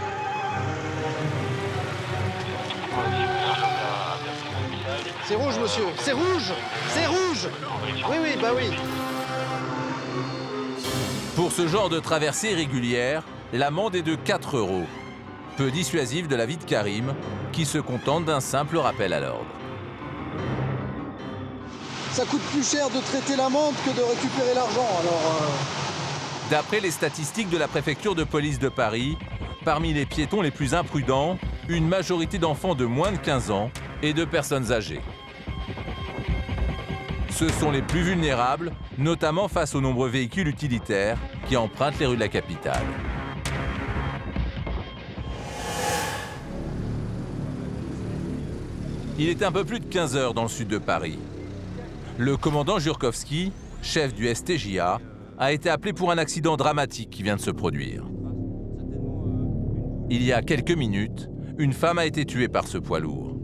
C'est rouge, monsieur. C'est rouge. C'est rouge. Oui, oui, bah oui. Pour ce genre de traversée irrégulière, l'amende est de 4 €. Peu dissuasive de la vie de Karim, qui se contente d'un simple rappel à l'ordre. Ça coûte plus cher de traiter l'amende que de récupérer l'argent, alors... D'après les statistiques de la préfecture de police de Paris, parmi les piétons les plus imprudents, une majorité d'enfants de moins de 15 ans et de personnes âgées. Ce sont les plus vulnérables, notamment face aux nombreux véhicules utilitaires qui empruntent les rues de la capitale. Il est un peu plus de 15 h dans le sud de Paris. Le commandant Jurkowski, chef du STJA, a été appelé pour un accident dramatique qui vient de se produire. Il y a quelques minutes, une femme a été tuée par ce poids lourd.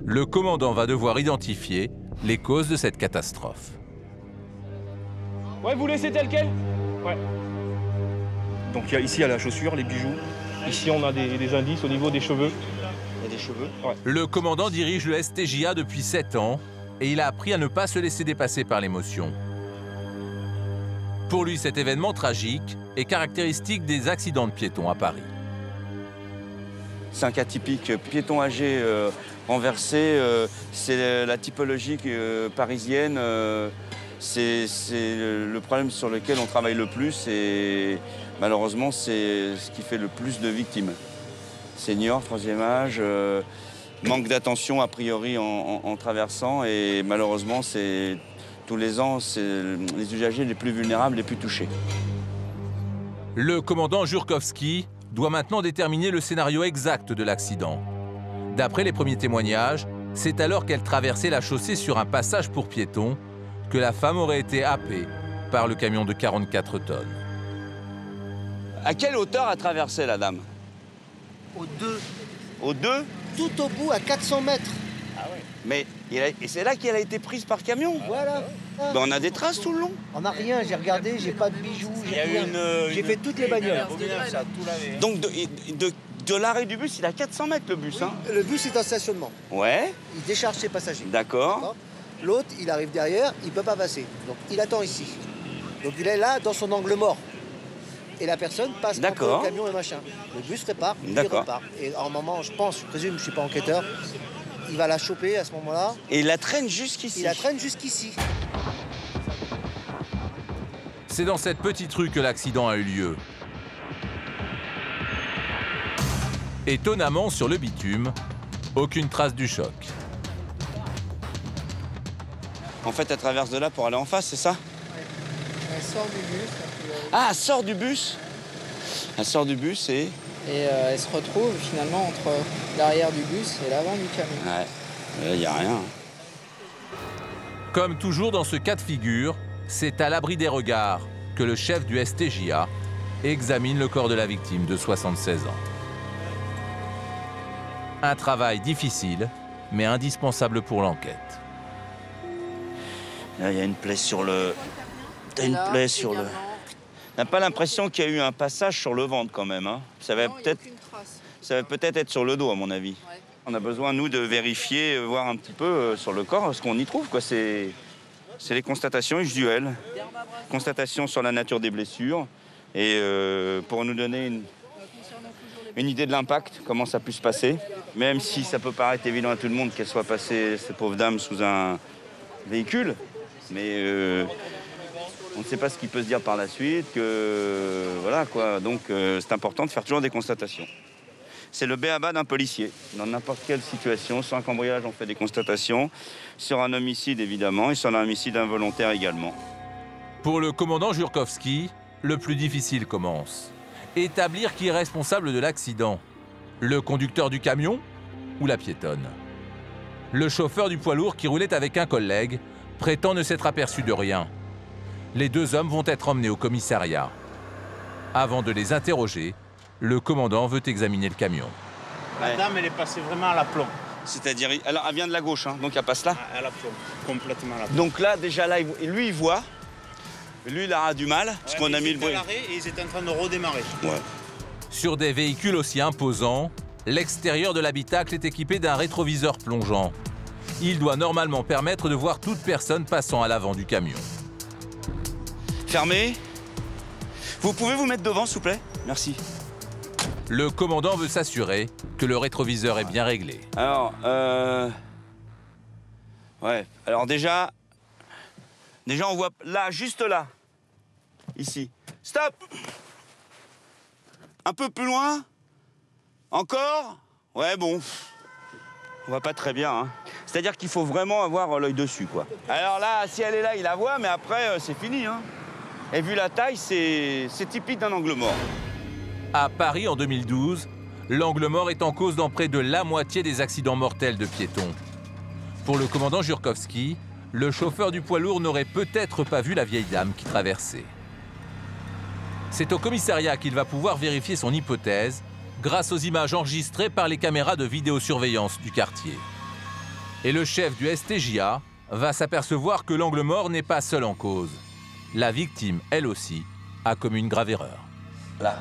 Le commandant va devoir identifier les causes de cette catastrophe. Ouais, vous laissez tel quel? Ouais. Donc ici, il y a la chaussure, les bijoux. Ici, on a des indices au niveau des cheveux. Il y a des cheveux. Ouais. Le commandant dirige le STJA depuis 7 ans et il a appris à ne pas se laisser dépasser par l'émotion. Pour lui, cet événement tragique est caractéristique des accidents de piétons à Paris. C'est un cas typique, piéton âgé renversé, c'est la typologie parisienne, c'est le problème sur lequel on travaille le plus et malheureusement c'est ce qui fait le plus de victimes. Seniors, troisième âge, manque d'attention a priori en traversant et malheureusement c'est tous les ans c'est les usagers les plus vulnérables, les plus touchés. Le commandant Jurkowski doit maintenant déterminer le scénario exact de l'accident. D'après les premiers témoignages, c'est alors qu'elle traversait la chaussée sur un passage pour piétons que la femme aurait été happée par le camion de 44 tonnes. À quelle hauteur a traversé la dame? Au 2. Au 2? Tout au bout, à 400 mètres. Ah ouais. Mais et c'est là qu'elle a été prise par camion? Voilà. Ben, on a des traces tout le long. On n'a rien, j'ai regardé, j'ai pas de bijoux, j'ai fait toutes les bagnoles. Donc de l'arrêt du bus, il a 400 mètres le bus. Hein. Le bus est en stationnement. Ouais. Il décharge ses passagers. D'accord. L'autre, il arrive derrière, il ne peut pas passer. Donc il attend ici. Donc il est là, dans son angle mort. Et la personne passe entre le camion et machin. Le bus repart, il repart. Et en moment, je présume, je ne suis pas enquêteur, il va la choper à ce moment-là. Et il la traîne jusqu'ici. Il la traîne jusqu'ici. C'est dans cette petite rue que l'accident a eu lieu. Étonnamment, sur le bitume, aucune trace du choc. En fait, elle traverse de là pour aller en face, c'est ça? Elle sort du bus. Ah, elle sort du bus? Elle sort du bus et elle se retrouve finalement entre l'arrière du bus et l'avant du camion. Ouais, il n'y a rien. Comme toujours dans ce cas de figure, c'est à l'abri des regards que le chef du STJA examine le corps de la victime de 76 ans. Un travail difficile, mais indispensable pour l'enquête. Là, il y a une plaie sur le... T'as une plaie sur le... On n'a pas l'impression qu'il y a eu un passage sur le ventre quand même. Hein. Ça va peut-être être sur le dos, à mon avis. Ouais. On a besoin, nous, de vérifier, voir un petit peu sur le corps ce qu'on y trouve, quoi. C'est les constatations usuelles. Constatations sur la nature des blessures. Et pour nous donner une idée de l'impact, comment ça a pu se passer. Même si ça peut paraître évident à tout le monde qu'elle soit passée, cette pauvre dame, sous un véhicule. Mais on ne sait pas ce qui peut se dire par la suite. Voilà, quoi. Donc c'est important de faire toujours des constatations. C'est le b.a.-ba d'un policier. Dans n'importe quelle situation, sur un cambriolage, on fait des constatations. Sur un homicide, évidemment, et sur un homicide involontaire également. Pour le commandant Jurkowski, le plus difficile commence. Établir qui est responsable de l'accident. Le conducteur du camion ou la piétonne? Le chauffeur du poids lourd qui roulait avec un collègue prétend ne s'être aperçu de rien. Les deux hommes vont être emmenés au commissariat. Avant de les interroger, le commandant veut examiner le camion. La dame, elle est passée vraiment à l'aplomb. C'est-à-dire, elle vient de la gauche, hein, donc elle passe là. À l'aplomb, complètement à l'aplomb. Donc là, déjà, là, lui, il voit. Lui, il aura du mal, parce qu'on a mis le bruit. Et ils étaient en train de redémarrer. Ouais. Sur des véhicules aussi imposants, l'extérieur de l'habitacle est équipé d'un rétroviseur plongeant. Il doit normalement permettre de voir toute personne passant à l'avant du camion. Fermé. Vous pouvez vous mettre devant, s'il vous plaît? Merci. Le commandant veut s'assurer que le rétroviseur est bien réglé. Alors, ouais. Alors déjà, on voit là, juste là, ici. Stop! Un peu plus loin? Encore? Ouais, bon. On voit pas très bien, hein. C'est-à-dire qu'il faut vraiment avoir l'œil dessus, quoi. Alors là, si elle est là, il la voit, mais après, c'est fini, hein. Et vu la taille, c'est typique d'un angle mort. À Paris, en 2012, l'angle mort est en cause dans près de la moitié des accidents mortels de piétons. Pour le commandant Jurkowski, le chauffeur du poids lourd n'aurait peut-être pas vu la vieille dame qui traversait. C'est au commissariat qu'il va pouvoir vérifier son hypothèse grâce aux images enregistrées par les caméras de vidéosurveillance du quartier. Et le chef du STJA va s'apercevoir que l'angle mort n'est pas seul en cause. La victime, elle aussi, a commis une grave erreur. Là.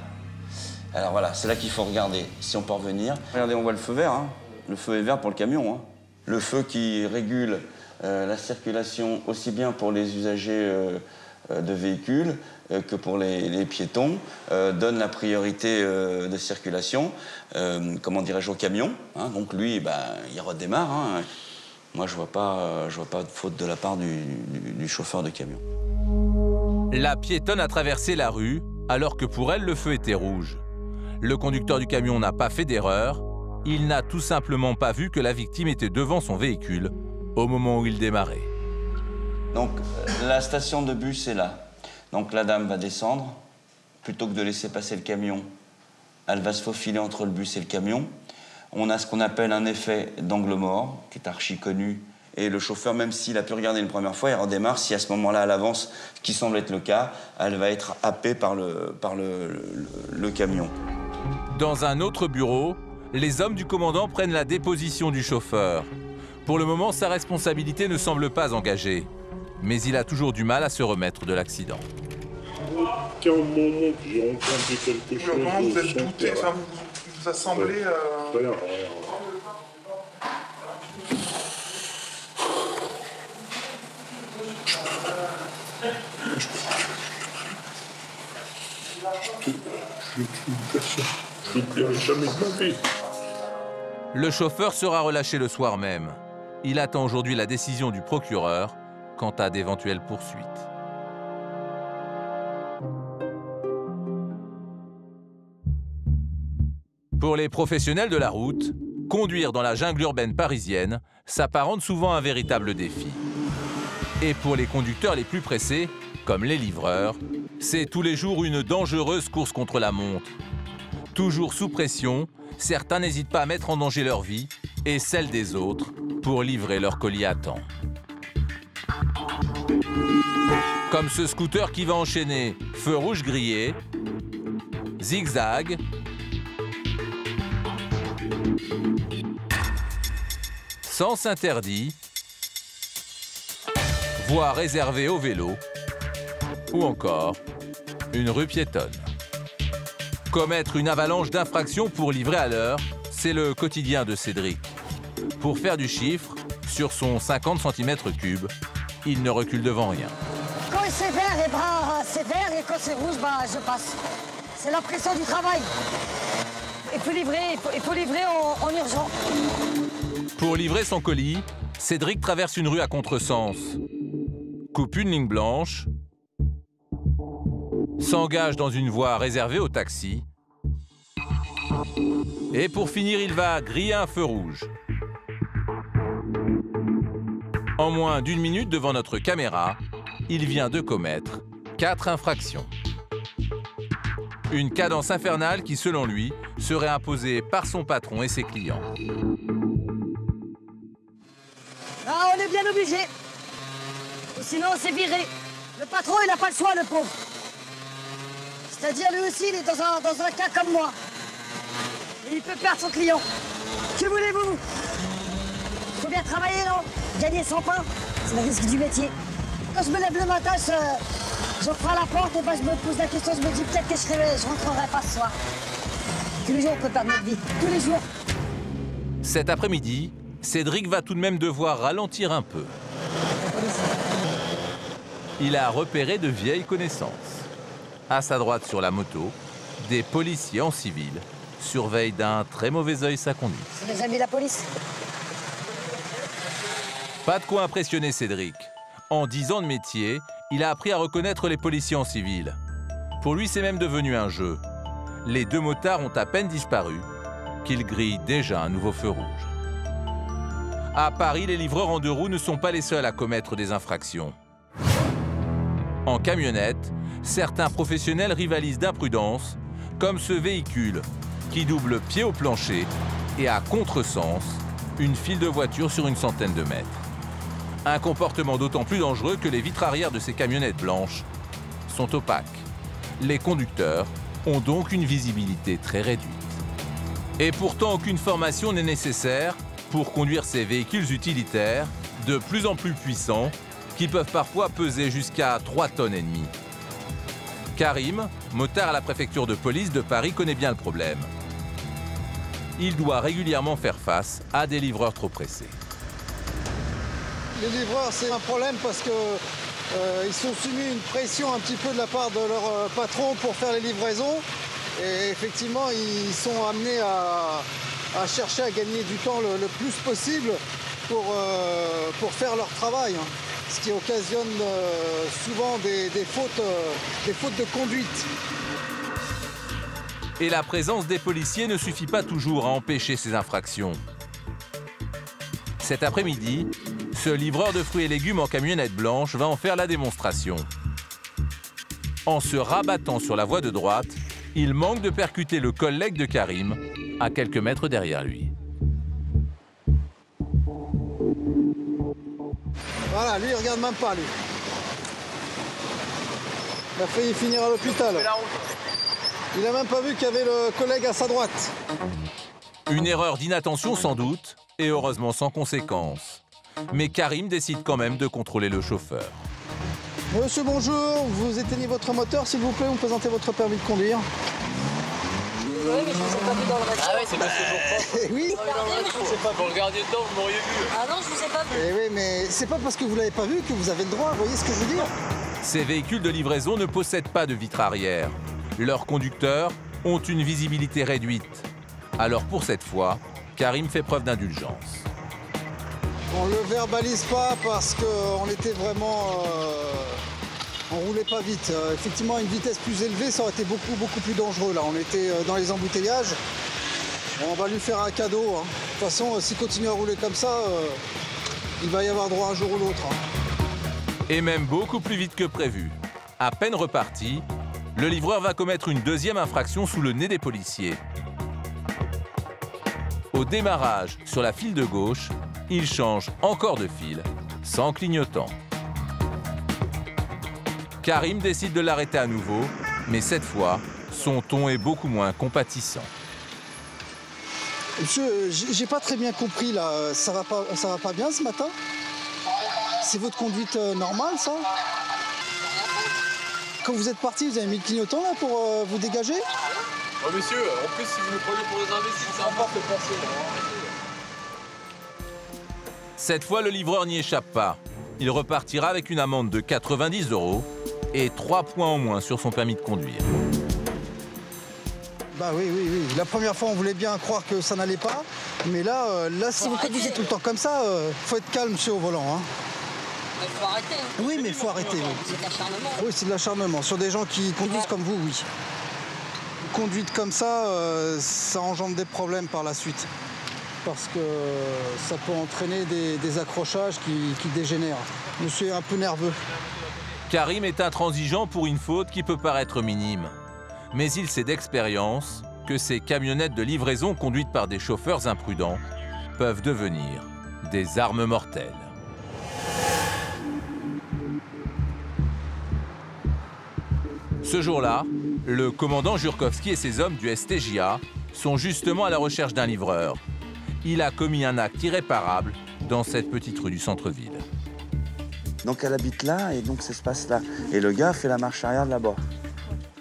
Alors voilà, c'est là qu'il faut regarder, si on peut revenir. Regardez, on voit le feu vert, hein. Le feu est vert pour le camion, hein. Le feu qui régule la circulation aussi bien pour les usagers de véhicules que pour les piétons, donne la priorité de circulation, comment dirais-je, au camion, hein. Donc lui, il redémarre, hein. Moi, je vois pas de faute de la part du chauffeur de camion. La piétonne a traversé la rue, alors que pour elle, le feu était rouge. Le conducteur du camion n'a pas fait d'erreur. Il n'a tout simplement pas vu que la victime était devant son véhicule au moment où il démarrait. Donc, la station de bus est là. Donc, la dame va descendre. Plutôt que de laisser passer le camion, elle va se faufiler entre le bus et le camion. On a ce qu'on appelle un effet d'angle mort, qui est archi connu. Et le chauffeur, même s'il a pu regarder une première fois, il redémarre. Si à ce moment-là, elle avance, ce qui semble être le cas, elle va être happée par le camion. Dans un autre bureau, les hommes du commandant prennent la déposition du chauffeur. Pour le moment, sa responsabilité ne semble pas engagée. Mais il a toujours du mal à se remettre de l'accident. Aucun moment que j'ai entendu quelque chose. Comment vous êtes douté, enfin, vous a semblé... Je ne plairai jamais de ma vie. Le chauffeur sera relâché le soir même. Il attend aujourd'hui la décision du procureur quant à d'éventuelles poursuites. Pour les professionnels de la route, conduire dans la jungle urbaine parisienne s'apparente souvent à un véritable défi. Et pour les conducteurs les plus pressés, comme les livreurs, c'est tous les jours une dangereuse course contre la montre. Toujours sous pression, certains n'hésitent pas à mettre en danger leur vie et celle des autres pour livrer leur colis à temps. Comme ce scooter qui va enchaîner feu rouge grillé, zigzag, sens interdit, voie réservée aux vélos, ou encore une rue piétonne. Commettre une avalanche d'infractions pour livrer à l'heure, c'est le quotidien de Cédric. Pour faire du chiffre, sur son 50 cm3, il ne recule devant rien. Quand c'est vert, eh ben, c'est vert, et quand c'est rouge, ben, je passe. C'est la pression du travail. Il faut livrer en urgence. Pour livrer son colis, Cédric traverse une rue à contresens, coupe une ligne blanche, s'engage dans une voie réservée aux taxis, et pour finir, il va griller un feu rouge. En moins d'1 minute devant notre caméra, il vient de commettre 4 infractions. Une cadence infernale qui, selon lui, serait imposée par son patron et ses clients. Ah, on est bien obligé. Sinon, c'est viré. Le patron, il n'a pas le choix, le pauvre. C'est-à-dire, lui aussi, il est dans un cas comme moi. Et il peut perdre son client. Que voulez-vous? Il faut bien travailler, non? Gagner son pain, c'est le risque du métier. Quand je me lève le matin, je prends la porte et ben, je me pose la question, je me dis peut-être que je rentrerai pas ce soir. Tous les jours, on peut perdre notre vie. Tous les jours. Cet après-midi, Cédric va tout de même devoir ralentir un peu. Il a repéré de vieilles connaissances. À sa droite sur la moto, des policiers en civil surveillent d'un très mauvais œil sa conduite. C'est les amis de la police. Pas de quoi impressionner Cédric. En 10 ans de métier, il a appris à reconnaître les policiers en civil. Pour lui, c'est même devenu un jeu. Les 2 motards ont à peine disparu qu'il grille déjà un nouveau feu rouge. À Paris, les livreurs en 2 roues ne sont pas les seuls à commettre des infractions. En camionnette, certains professionnels rivalisent d'imprudence, comme ce véhicule qui double pied au plancher et à contresens une file de voitures sur une centaine de mètres. Un comportement d'autant plus dangereux que les vitres arrière de ces camionnettes blanches sont opaques. Les conducteurs ont donc une visibilité très réduite. Et pourtant, aucune formation n'est nécessaire pour conduire ces véhicules utilitaires de plus en plus puissants qui peuvent parfois peser jusqu'à 3,5 tonnes. Karim, motard à la préfecture de police de Paris, connaît bien le problème. Il doit régulièrement faire face à des livreurs trop pressés. Les livreurs, c'est un problème parce que ils sont soumis à une pression un petit peu de la part de leur patron pour faire les livraisons. Et effectivement, ils sont amenés à chercher à gagner du temps le plus possible pour faire leur travail. Ce qui occasionne souvent des fautes de conduite. Et la présence des policiers ne suffit pas toujours à empêcher ces infractions. Cet après-midi, ce livreur de fruits et légumes en camionnette blanche va en faire la démonstration. En se rabattant sur la voie de droite, il manque de percuter le collègue de Karim, à quelques mètres derrière lui. Voilà, lui, il regarde même pas, lui. Il a failli finir à l'hôpital. Il n'a même pas vu qu'il y avait le collègue à sa droite. Une erreur d'inattention sans doute, et heureusement sans conséquence. Mais Karim décide quand même de contrôler le chauffeur. Monsieur, bonjour. Vous éteignez votre moteur, s'il vous plaît. Vous me présentez votre permis de conduire. Oui, mais je vous ai pas vu dans le restaurant. Ah oui, c'est parce que je oui. c'est pas pour regarder dedans, vous m'auriez vu. Ah non, je vous ai pas vu. Eh oui, mais c'est pas parce que vous l'avez pas vu que vous avez le droit. Vous voyez ce que je veux dire? Ces véhicules de livraison ne possèdent pas de vitre arrière. Leurs conducteurs ont une visibilité réduite. Alors pour cette fois, Karim fait preuve d'indulgence. On ne le verbalise pas parce qu'on était vraiment... on roulait pas vite. Effectivement, à une vitesse plus élevée, ça aurait été beaucoup plus dangereux. Là, on était dans les embouteillages. On va lui faire un cadeau. Hein. De toute façon, s'il continue à rouler comme ça, il va y avoir droit un jour ou l'autre. Hein. Et même beaucoup plus vite que prévu. À peine reparti, le livreur va commettre une deuxième infraction sous le nez des policiers. Au démarrage, sur la file de gauche, il change encore de file, sans clignotant. Karim décide de l'arrêter à nouveau, mais cette fois, son ton est beaucoup moins compatissant. Monsieur, j'ai pas très bien compris là. Ça va pas bien ce matin? C'est votre conduite normale, ça? Quand vous êtes parti, vous avez mis le clignotant là pour vous dégager? Oh monsieur, en plus si vous nous prenez pour des imbéciles, c'est encore fait passer. Cette fois, le livreur n'y échappe pas. Il repartira avec une amende de 90 € et 3 points en moins sur son permis de conduire. Bah oui. La première fois, on voulait bien croire que ça n'allait pas. Mais là, si vous conduisez tout le temps comme ça, faut être calme, monsieur, au volant. Hein. Il faut arrêter. Hein. Oui, mais il faut arrêter. Oui. C'est de l'acharnement. Oui, c'est de l'acharnement. Sur des gens qui conduisent comme vous, oui. Conduite comme ça, ça engendre des problèmes par la suite. Parce que ça peut entraîner des accrochages qui dégénèrent. Monsieur est un peu nerveux. Karim est intransigeant pour une faute qui peut paraître minime. Mais il sait d'expérience que ces camionnettes de livraison conduites par des chauffeurs imprudents peuvent devenir des armes mortelles. Ce jour-là, le commandant Jurkowski et ses hommes du STJA sont justement à la recherche d'un livreur. Il a commis un acte irréparable dans cette petite rue du centre-ville. Donc elle habite là et donc ça se passe là. Et le gars fait la marche arrière de là-bas.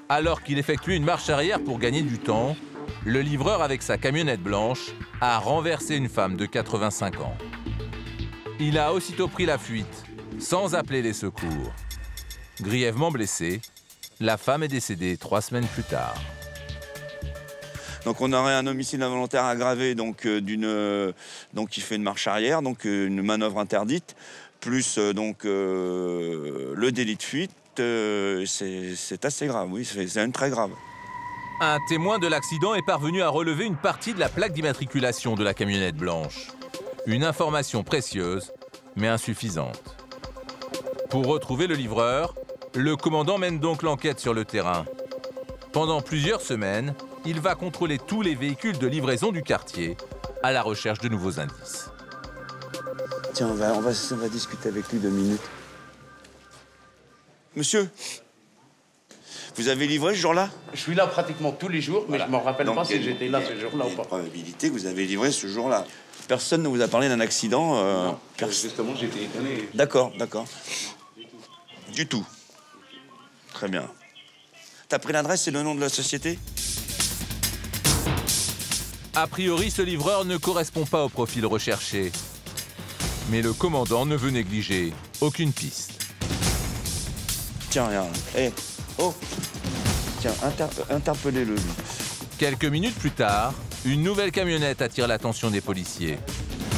Alors qu'il effectuait une marche arrière pour gagner du temps, le livreur avec sa camionnette blanche a renversé une femme de 85 ans. Il a aussitôt pris la fuite, sans appeler les secours. Grièvement blessée, la femme est décédée 3 semaines plus tard. Donc on aurait un homicide involontaire aggravé donc qui fait une marche arrière, donc une manœuvre interdite, plus le délit de fuite. C'est assez grave, oui, c'est même très grave. Un témoin de l'accident est parvenu à relever une partie de la plaque d'immatriculation de la camionnette blanche. Une information précieuse, mais insuffisante. Pour retrouver le livreur, le commandant mène donc l'enquête sur le terrain. Pendant plusieurs semaines, il va contrôler tous les véhicules de livraison du quartier à la recherche de nouveaux indices. Tiens, on va discuter avec lui 2 minutes. Monsieur, vous avez livré ce jour-là? Je suis là pratiquement tous les jours, mais je ne me rappelle pas si j'étais là ce jour-là ou pas. Il y a une probabilité que vous avez livré ce jour-là. Personne ne vous a parlé d'un accident Non, justement, j'étais étonné. D'accord. Du tout. Très bien. T'as pris l'adresse et le nom de la société? A priori, ce livreur ne correspond pas au profil recherché. Mais le commandant ne veut négliger aucune piste. Tiens, regarde. Tiens, interpellez-le. Quelques minutes plus tard, une nouvelle camionnette attire l'attention des policiers.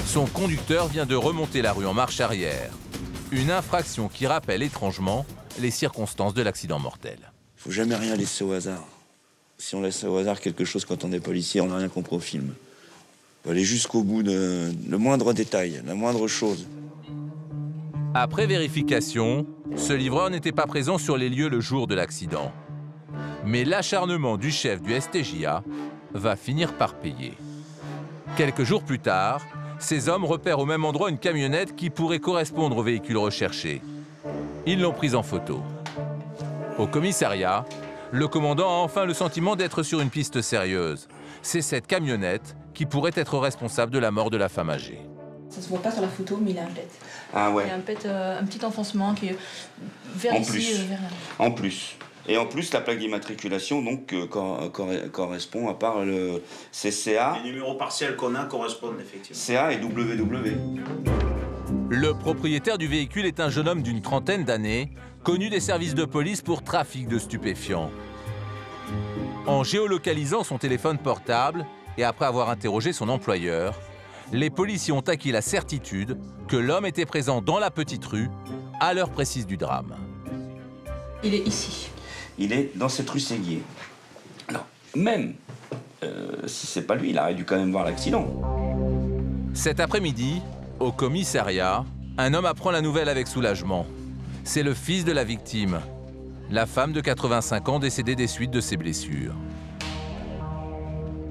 Son conducteur vient de remonter la rue en marche arrière. Une infraction qui rappelle étrangement les circonstances de l'accident mortel. Faut jamais rien laisser au hasard. Si on laisse au hasard quelque chose quand on est policier, on n'a rien compris au film. Faut aller jusqu'au bout de le moindre détail, la moindre chose. Après vérification, ce livreur n'était pas présent sur les lieux le jour de l'accident. Mais l'acharnement du chef du STJA va finir par payer. Quelques jours plus tard, ces hommes repèrent au même endroit une camionnette qui pourrait correspondre au véhicule recherché. Ils l'ont prise en photo. Au commissariat, le commandant a enfin le sentiment d'être sur une piste sérieuse. C'est cette camionnette qui pourrait être responsable de la mort de la femme âgée. Ça se voit pas sur la photo, mais il a un pet. Ah ouais. Il a un pet, un petit enfoncement qui est vers ici, vers là. En plus. Et en plus, la plaque d'immatriculation donc correspond à part le CCA. Les numéros partiels qu'on a correspondent effectivement. CA et WW. Le propriétaire du véhicule est un jeune homme d'une trentaine d'années, connu des services de police pour trafic de stupéfiants. En géolocalisant son téléphone portable et après avoir interrogé son employeur, les policiers ont acquis la certitude que l'homme était présent dans la petite rue à l'heure précise du drame. Il est ici. Il est dans cette rue Séguier. Alors, même si c'est pas lui, il aurait dû quand même voir l'accident. Cet après-midi, au commissariat, un homme apprend la nouvelle avec soulagement. C'est le fils de la victime, la femme de 85 ans décédée des suites de ses blessures.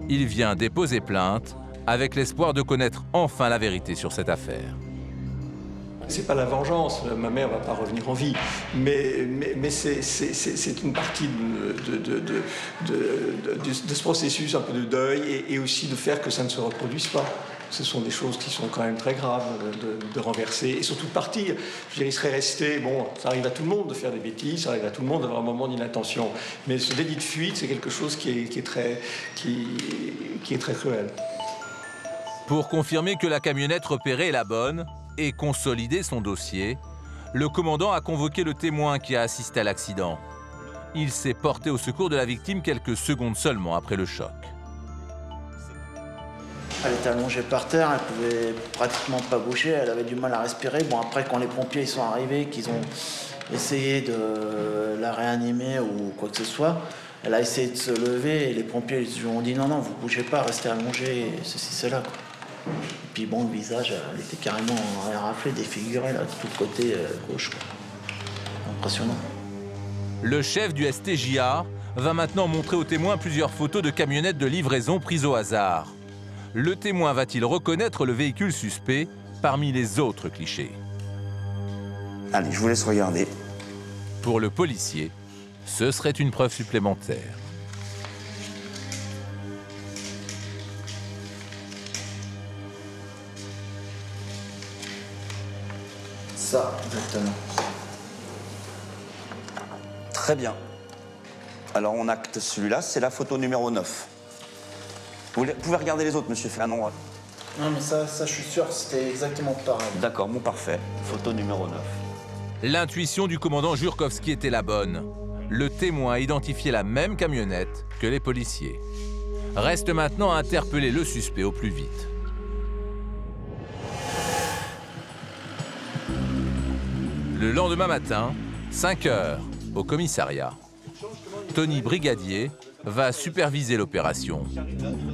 Il vient déposer plainte avec l'espoir de connaître enfin la vérité sur cette affaire. C'est pas la vengeance, ma mère va pas revenir en vie, mais c'est une partie de ce processus un peu de deuil et aussi de faire que ça ne se reproduise pas. Ce sont des choses qui sont quand même très graves de renverser et surtout de partir. Je veux dire, il serait resté, bon, ça arrive à tout le monde de faire des bêtises, ça arrive à tout le monde d'avoir un moment d'inattention. Mais ce délit de fuite, c'est quelque chose qui est très cruel. Pour confirmer que la camionnette repérée est la bonne et consolider son dossier, le commandant a convoqué le témoin qui a assisté à l'accident. Il s'est porté au secours de la victime quelques secondes seulement après le choc. Elle était allongée par terre, elle pouvait pratiquement pas bouger, elle avait du mal à respirer. Bon, après, quand les pompiers sont arrivés, qu'ils ont essayé de la réanimer ou quoi que ce soit, elle a essayé de se lever et les pompiers lui ont dit non, non, vous bougez pas, restez allongée, et ceci, cela. Et puis bon, le visage, elle était carrément raflée, défigurée, là, de tout le côté gauche. Quoi. Impressionnant. Le chef du STJA va maintenant montrer aux témoins plusieurs photos de camionnettes de livraison prises au hasard. Le témoin va-t-il reconnaître le véhicule suspect parmi les autres clichés? Allez, je vous laisse regarder. Pour le policier, ce serait une preuve supplémentaire. Ça, exactement. Très bien. Alors on acte celui-là, c'est la photo numéro 9. Vous pouvez regarder les autres, monsieur Ferrand. Non, mais ça, je suis sûr, c'était exactement pareil. D'accord, bon, parfait. Photo numéro 9. L'intuition du commandant Jurkowski était la bonne. Le témoin a identifié la même camionnette que les policiers. Reste maintenant à interpeller le suspect au plus vite. Le lendemain matin, 5 heures, au commissariat. Tony Brigadier va superviser l'opération.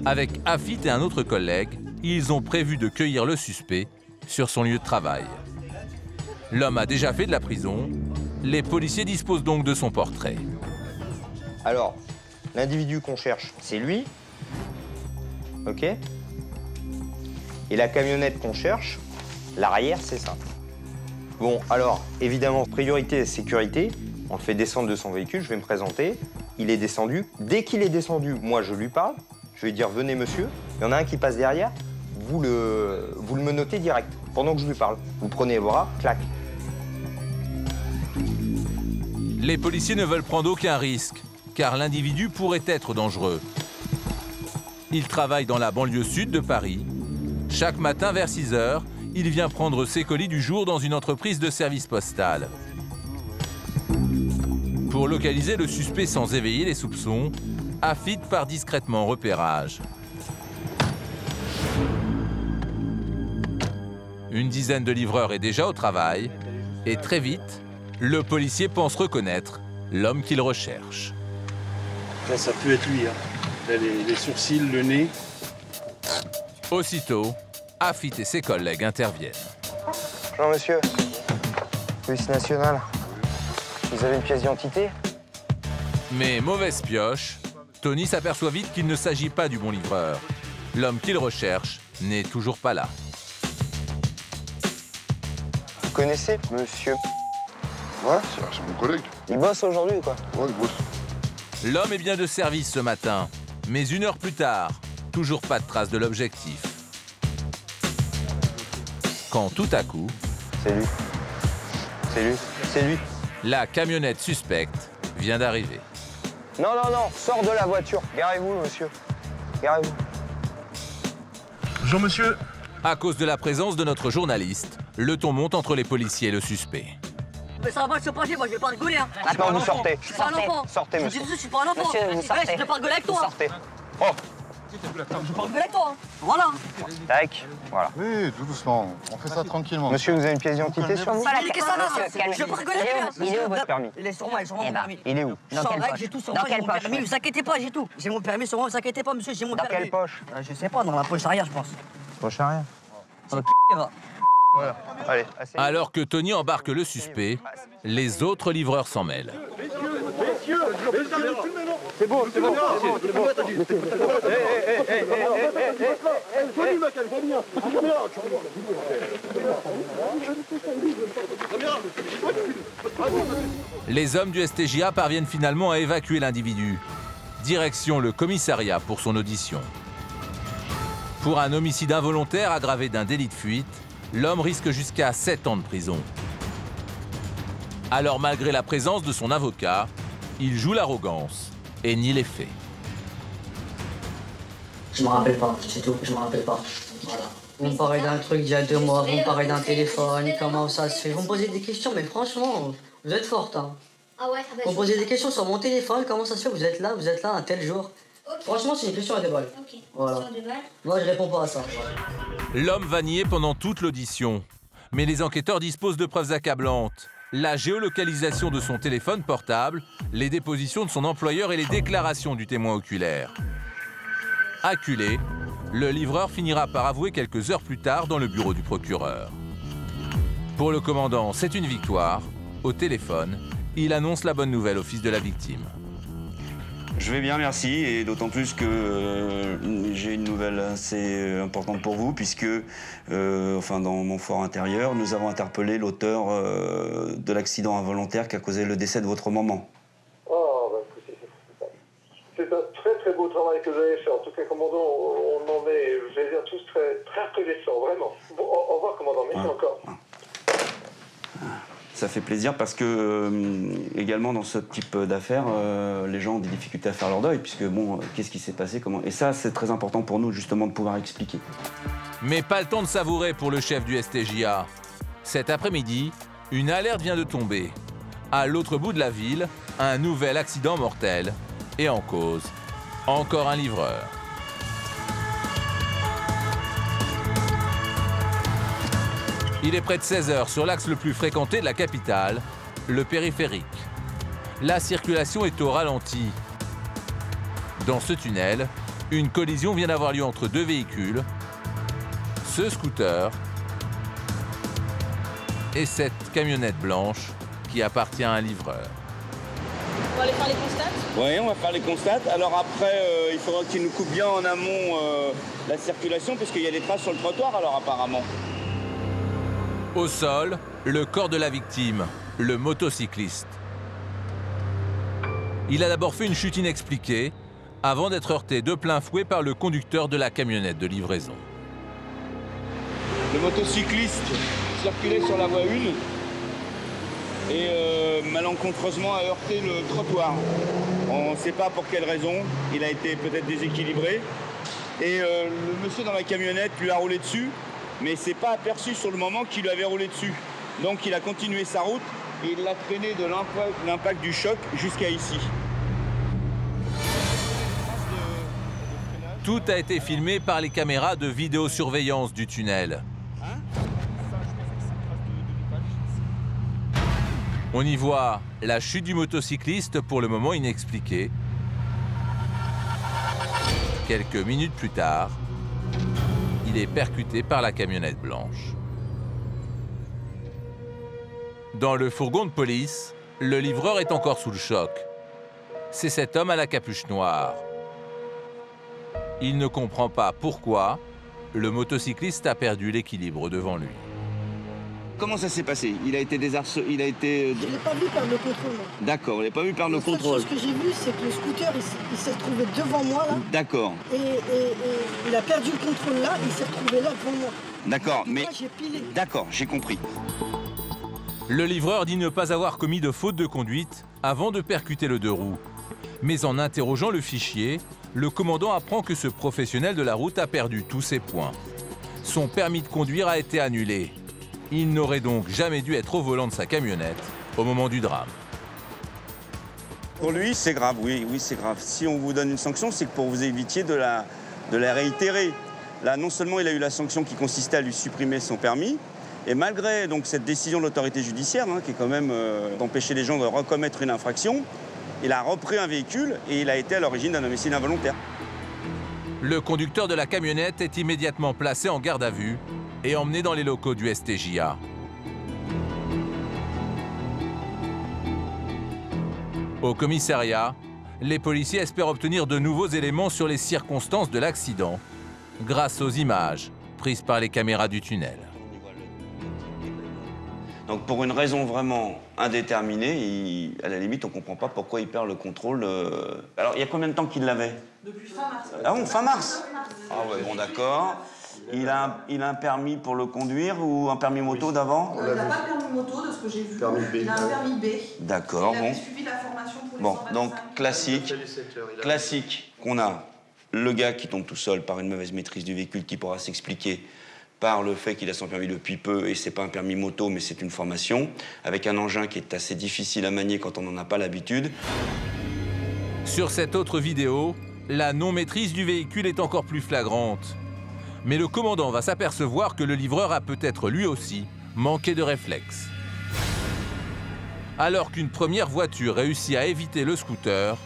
Avec Afit et un autre collègue, ils ont prévu de cueillir le suspect sur son lieu de travail. L'homme a déjà fait de la prison. Les policiers disposent donc de son portrait. Alors, l'individu qu'on cherche, c'est lui. OK? Et la camionnette qu'on cherche, l'arrière, c'est ça. Bon, alors, évidemment, priorité sécurité. On le fait descendre de son véhicule, je vais me présenter. Il est descendu. Dès qu'il est descendu, moi, je lui parle. Je vais lui dire, venez, monsieur. Il y en a un qui passe derrière. Vous le menotez direct, pendant que je lui parle. Vous prenez les bras, clac. Les policiers ne veulent prendre aucun risque, car l'individu pourrait être dangereux. Il travaille dans la banlieue sud de Paris. Chaque matin, vers 6 heures, il vient prendre ses colis du jour dans une entreprise de service postal. Pour localiser le suspect sans éveiller les soupçons, Afit part discrètement au repérage. Une dizaine de livreurs est déjà au travail, et très vite, le policier pense reconnaître l'homme qu'il recherche. Là, ça peut être lui. Hein. Là, les sourcils, le nez. Aussitôt, Afit et ses collègues interviennent. Bonjour, monsieur. Police nationale. Vous avez une pièce d'identité? Mais mauvaise pioche, Tony s'aperçoit vite qu'il ne s'agit pas du bon livreur. L'homme qu'il recherche n'est toujours pas là. Vous connaissez monsieur? Ouais, c'est mon collègue. Il bosse aujourd'hui, quoi? Ouais, il bosse. L'homme est bien de service ce matin, mais 1 heure plus tard, toujours pas de trace de l'objectif. Quand tout à coup... C'est lui. C'est lui. C'est lui. La camionnette suspecte vient d'arriver. Non, non, non, sors de la voiture. Garez-vous, monsieur. Garez-vous. Bonjour, monsieur. À cause de la présence de notre journaliste, le ton monte entre les policiers et le suspect. Mais ça va pas se passer, moi je vais pas rigoler. Hein. Maintenant, vous sortez. Je suis pas un enfant. Sortez, monsieur. Je suis pas un enfant. Monsieur, vous sortez. Je vais pas rigoler avec toi. Sortez. Oh. Je vais pas rigoler avec toi. Hein. Voilà. Tac. Voilà. Oui, tout doucement. On fait ça tranquillement. Monsieur, vous avez une pièce d'identité sur vous? Qu'est-ce que ça va? Je vais pas rigoler avec toi. Il est où votre permis? Il est sur moi, mon permis. Il est où? Dans quelle poche? J'ai tout sur moi, j'ai mon permis. Ne vous inquiétez pas, j'ai tout. J'ai mon permis sur moi, ne vous inquiétez pas, monsieur, j'ai mon permis. Dans quelle poche? Je sais pas, dans la poche arrière, je pense. Poche arrière. Voilà. Allez, alors que Tony embarque le suspect, les autres livreurs s'en mêlent. Messieurs, c'est bon, c'est bon. Les hommes du STJA parviennent finalement à évacuer l'individu. Direction le commissariat pour son audition. Pour un homicide involontaire aggravé d'un délit de fuite, l'homme risque jusqu'à 7 ans de prison. Alors malgré la présence de son avocat, il joue l'arrogance et nie les faits. Je me rappelle pas, c'est tout, je me rappelle pas. Voilà. Vous me parlez d'un truc d'il y a 2 mois, vous me parlez d'un téléphone, comment ça se fait. Vous me posez des questions, mais franchement, vous êtes forte. Hein. Ah ouais, vous me posez des questions sur mon téléphone, comment ça se fait, vous êtes là un tel jour. Okay. Franchement, c'est une question à 2 balles. Okay. Voilà. Moi, je réponds pas à ça. L'homme va nier pendant toute l'audition. Mais les enquêteurs disposent de preuves accablantes. La géolocalisation de son téléphone portable, les dépositions de son employeur et les déclarations du témoin oculaire. Acculé, le livreur finira par avouer quelques heures plus tard dans le bureau du procureur. Pour le commandant, c'est une victoire. Au téléphone, il annonce la bonne nouvelle au fils de la victime. Je vais bien, merci, et d'autant plus que j'ai une nouvelle assez importante pour vous, puisque, enfin, dans mon fort intérieur, nous avons interpellé l'auteur de l'accident involontaire qui a causé le décès de votre maman. Oh, bah, c'est un très très beau travail que vous avez fait. En tout cas, commandant, on en est, je vais dire, tous très, très reconnaissants, vraiment. Bon, au revoir, commandant, merci encore. Ça fait plaisir parce que, également, dans ce type d'affaires, les gens ont des difficultés à faire leur deuil, puisque, bon, qu'est-ce qui s'est passé, comment... Et ça, c'est très important pour nous, justement, de pouvoir expliquer. Mais pas le temps de savourer pour le chef du STJA. Cet après-midi, une alerte vient de tomber. À l'autre bout de la ville, un nouvel accident mortel. Et en cause, encore un livreur. Il est près de 16 h sur l'axe le plus fréquenté de la capitale, le périphérique. La circulation est au ralenti. Dans ce tunnel, une collision vient d'avoir lieu entre 2 véhicules, ce scooter et cette camionnette blanche qui appartient à un livreur. On va aller faire les constats? Oui, on va faire les constats. Alors après, il faudra qu'il nous coupe bien en amont la circulation, puisqu'il y a des traces sur le trottoir, alors apparemment. Au sol, le corps de la victime, le motocycliste. Il a d'abord fait une chute inexpliquée, avant d'être heurté de plein fouet par le conducteur de la camionnette de livraison. Le motocycliste circulait sur la voie 1 et malencontreusement a heurté le trottoir. On ne sait pas pour quelle raison, il a été peut-être déséquilibré. Et le monsieur dans la camionnette lui a roulé dessus, mais il ne s'est pas aperçu sur le moment qu'il lui avait roulé dessus. Donc il a continué sa route et il l'a traîné de l'impact du choc jusqu'à ici. Tout a été filmé par les caméras de vidéosurveillance du tunnel. On y voit la chute du motocycliste, pour le moment inexpliquée. Quelques minutes plus tard, il est percuté par la camionnette blanche. Dans le fourgon de police, le livreur est encore sous le choc. C'est cet homme à la capuche noire. Il ne comprend pas pourquoi le motocycliste a perdu l'équilibre devant lui. Comment ça s'est passé? Il a été désarçonné, il a été... Je ne l'ai pas vu perdre le contrôle. D'accord, il n'a pas vu perdre le contrôle. Ce que j'ai vu, c'est que le scooter, il s'est retrouvé devant moi, là. D'accord. Et il a perdu le contrôle là, il s'est retrouvé là devant moi. D'accord, mais... Moi, j'ai pilé. D'accord, j'ai compris. Le livreur dit ne pas avoir commis de faute de conduite avant de percuter le 2 roues. Mais en interrogeant le fichier, le commandant apprend que ce professionnel de la route a perdu tous ses points. Son permis de conduire a été annulé. Il n'aurait donc jamais dû être au volant de sa camionnette au moment du drame. Pour lui, c'est grave, oui, c'est grave. Si on vous donne une sanction, c'est que pour vous évitiez de la réitérer. Là, non seulement il a eu la sanction qui consistait à lui supprimer son permis, et malgré donc cette décision de l'autorité judiciaire, qui est quand même d'empêcher les gens de recommettre une infraction, il a repris un véhicule et il a été à l'origine d'un homicide involontaire. Le conducteur de la camionnette est immédiatement placé en garde à vue et emmené dans les locaux du STJA. Au commissariat, les policiers espèrent obtenir de nouveaux éléments sur les circonstances de l'accident, grâce aux images prises par les caméras du tunnel. Donc pour une raison vraiment indéterminée, à la limite, on ne comprend pas pourquoi il perd le contrôle. Alors, il y a combien de temps qu'il l'avait, Depuis fin mars. Ah bon, fin mars? Ah ouais, bon d'accord. Il a un permis pour le conduire ou un permis moto d'avant? Il n'a pas de permis moto de ce que j'ai vu. Il a un permis B. D'accord, bon. Il avait suivi la formation pour les Bon, 125. donc classique qu'on a le gars qui tombe tout seul par une mauvaise maîtrise du véhicule qui pourra s'expliquer par le fait qu'il a son permis depuis peu et c'est pas un permis moto mais c'est une formation, avec un engin qui est assez difficile à manier quand on n'en a pas l'habitude. Sur cette autre vidéo, la non-maîtrise du véhicule est encore plus flagrante. Mais le commandant va s'apercevoir que le livreur a peut-être lui aussi manqué de réflexe. Alors qu'une première voiture réussit à éviter le scooter,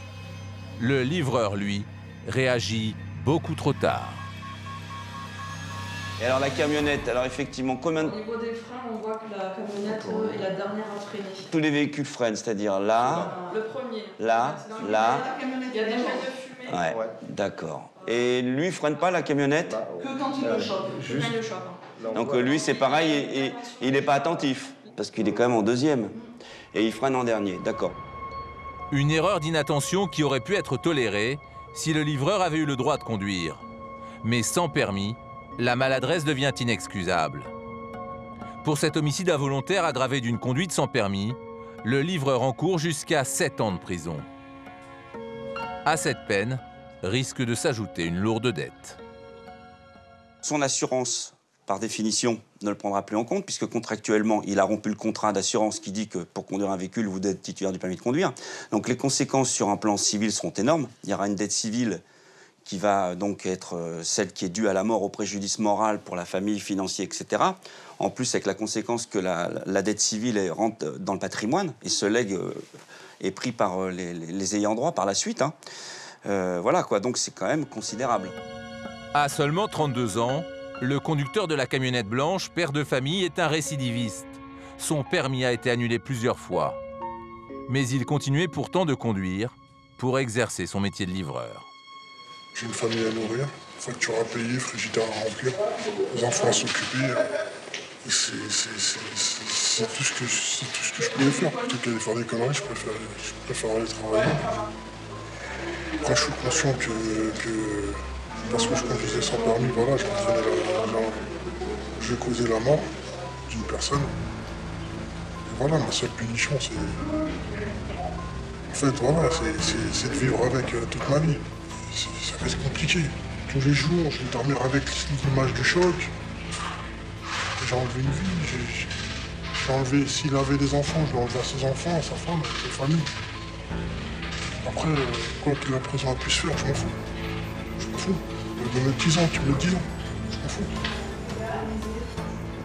le livreur, lui, réagit beaucoup trop tard. Et alors la camionnette, alors effectivement, combien de... Au niveau des freins, on voit que la camionnette est la dernière à freiner. Tous les véhicules freinent, c'est-à-dire là, Le premier. là, là. Il y a des feux de fumée. Ouais, d'accord. Et lui, il freine pas la camionnette? Que quand il le chope. Que quand il le chope. Donc lui, c'est pareil, et il n'est pas attentif, parce qu'il est quand même en deuxième. Et il freine en dernier, d'accord. Une erreur d'inattention qui aurait pu être tolérée si le livreur avait eu le droit de conduire. Mais sans permis, la maladresse devient inexcusable. Pour cet homicide involontaire aggravé d'une conduite sans permis, le livreur encourt jusqu'à 7 ans de prison. À cette peine, risque de s'ajouter une lourde dette. Son assurance, par définition, ne le prendra plus en compte, puisque contractuellement, il a rompu le contrat d'assurance qui dit que pour conduire un véhicule, vous êtes titulaire du permis de conduire. Donc les conséquences sur un plan civil seront énormes. Il y aura une dette civile qui va donc être celle qui est due à la mort au préjudice moral pour la famille, financier, etc. En plus, avec la conséquence que la dette civile rentre dans le patrimoine, et ce legs est pris par les ayants droit par la suite. Hein. Voilà quoi, donc c'est quand même considérable. À seulement 32 ans, le conducteur de la camionnette blanche, père de famille, est un récidiviste. Son permis a été annulé plusieurs fois. Mais il continuait pourtant de conduire pour exercer son métier de livreur. J'ai une famille à nourrir, facture à payer, frigidaire à remplir, les enfants à s'occuper. C'est tout ce que je pouvais faire. Plutôt qu'aller faire des conneries, je préfère aller travailler. Quand je suis conscient que parce que je conduisais sans permis, voilà, je causais la mort d'une personne. Et voilà, ma seule punition, c'est... En fait, voilà, c'est de vivre avec toute ma vie. Ça reste compliqué. Tous les jours, je vais dormir avec l'image du choc. J'ai enlevé une vie. J'ai enlevé, s'il avait des enfants, je l'ai enlevé à ses enfants, à sa femme, à sa famille. Après, quoi que la prison a pu se faire, je m'en fous. Je m'en fous. De mes 10 ans, tu me le dis, je m'en fous.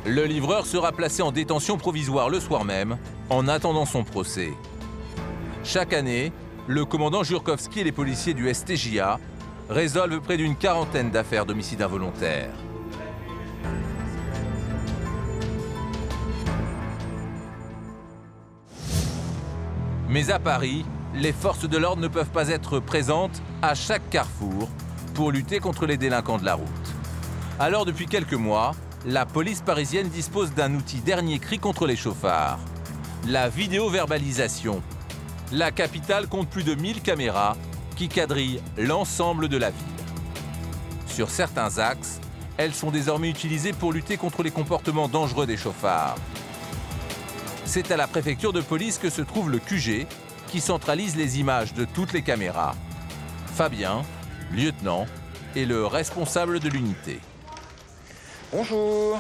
Le livreur sera placé en détention provisoire le soir même, en attendant son procès. Chaque année, le commandant Jurkowski et les policiers du STJA résolvent près d'une quarantaine d'affaires d'homicide involontaire. Mais à Paris, les forces de l'ordre ne peuvent pas être présentes à chaque carrefour pour lutter contre les délinquants de la route. Alors depuis quelques mois, la police parisienne dispose d'un outil dernier cri contre les chauffards, la vidéoverbalisation. La capitale compte plus de 1000 caméras qui quadrillent l'ensemble de la ville. Sur certains axes, elles sont désormais utilisées pour lutter contre les comportements dangereux des chauffards. C'est à la préfecture de police que se trouve le QG, qui centralise les images de toutes les caméras. Fabien, lieutenant, est le responsable de l'unité. Bonjour.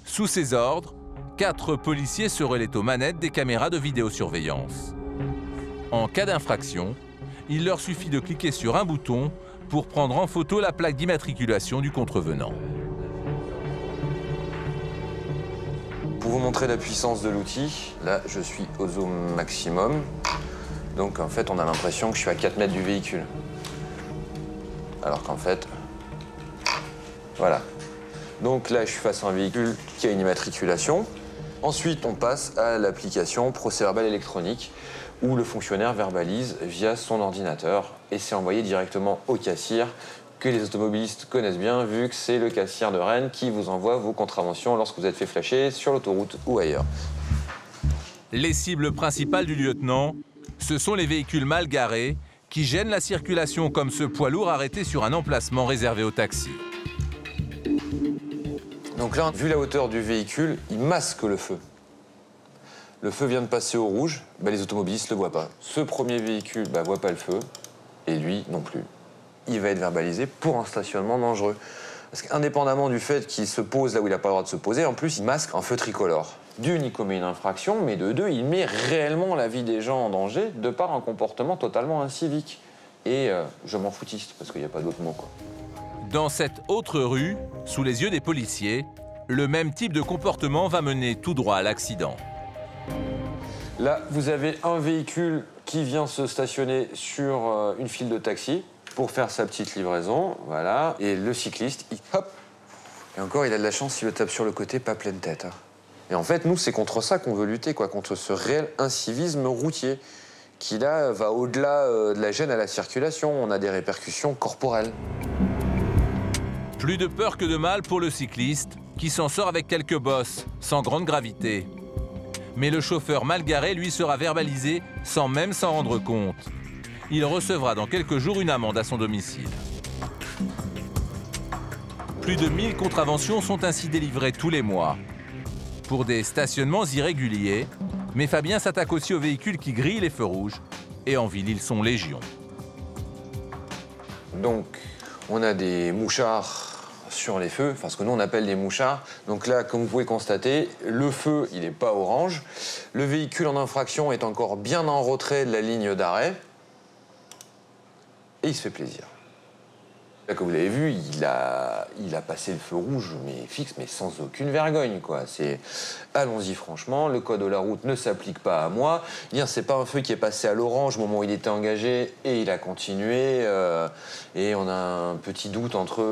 Sous ses ordres, 4 policiers se relaient aux manettes des caméras de vidéosurveillance. En cas d'infraction, il leur suffit de cliquer sur un bouton pour prendre en photo la plaque d'immatriculation du contrevenant. Pour vous montrer la puissance de l'outil, là je suis au zoom maximum. Donc en fait on a l'impression que je suis à 4 mètres du véhicule. Alors qu'en fait, voilà. Donc là je suis face à un véhicule qui a une immatriculation. Ensuite on passe à l'application procès-verbal électronique où le fonctionnaire verbalise via son ordinateur et c'est envoyé directement au caissier que les automobilistes connaissent bien vu que c'est le caissier de Rennes qui vous envoie vos contraventions lorsque vous êtes fait flasher sur l'autoroute ou ailleurs. Les cibles principales du lieutenant, ce sont les véhicules mal garés qui gênent la circulation, comme ce poids lourd arrêté sur un emplacement réservé aux taxis. Donc là, vu la hauteur du véhicule, il masque le feu. Le feu vient de passer au rouge, les automobilistes ne le voient pas. Ce premier véhicule ne voit pas le feu, et lui non plus. Il va être verbalisé pour un stationnement dangereux. Parce qu'indépendamment du fait qu'il se pose là où il n'a pas le droit de se poser, en plus, il masque un feu tricolore. D'une, il commet une infraction, mais de deux, il met réellement la vie des gens en danger de par un comportement totalement incivique. Et je m'en foutiste, parce qu'il n'y a pas d'autre mot, quoi. Dans cette autre rue, sous les yeux des policiers, le même type de comportement va mener tout droit à l'accident. Là, vous avez un véhicule qui vient se stationner sur une file de taxi pour faire sa petite livraison, voilà. Et le cycliste, hop. Et encore, il a de la chance s'il le tape sur le côté, pas pleine tête. Hein. Et en fait, nous, c'est contre ça qu'on veut lutter, quoi, contre ce réel incivisme routier qui, là, va au-delà de la gêne à la circulation. On a des répercussions corporelles. Plus de peur que de mal pour le cycliste, qui s'en sort avec quelques bosses, sans grande gravité. Mais le chauffeur mal garé, lui, sera verbalisé sans même s'en rendre compte. Il recevra dans quelques jours une amende à son domicile. Plus de 1000 contraventions sont ainsi délivrées tous les mois. Pour des stationnements irréguliers, mais Fabien s'attaque aussi aux véhicules qui grillent les feux rouges. Et en ville, ils sont légion. Donc, on a des mouchards sur les feux, enfin ce que nous on appelle des mouchards. Donc là, comme vous pouvez constater, le feu, il n'est pas orange. Le véhicule en infraction est encore bien en retrait de la ligne d'arrêt. Et il se fait plaisir. Là, comme vous l'avez vu, il a passé le feu rouge, mais fixe, mais sans aucune vergogne, quoi. C'est allons-y franchement, le code de la route ne s'applique pas à moi. C'est pas un feu qui est passé à l'orange au moment où il était engagé et il a continué. Et on a un petit doute entre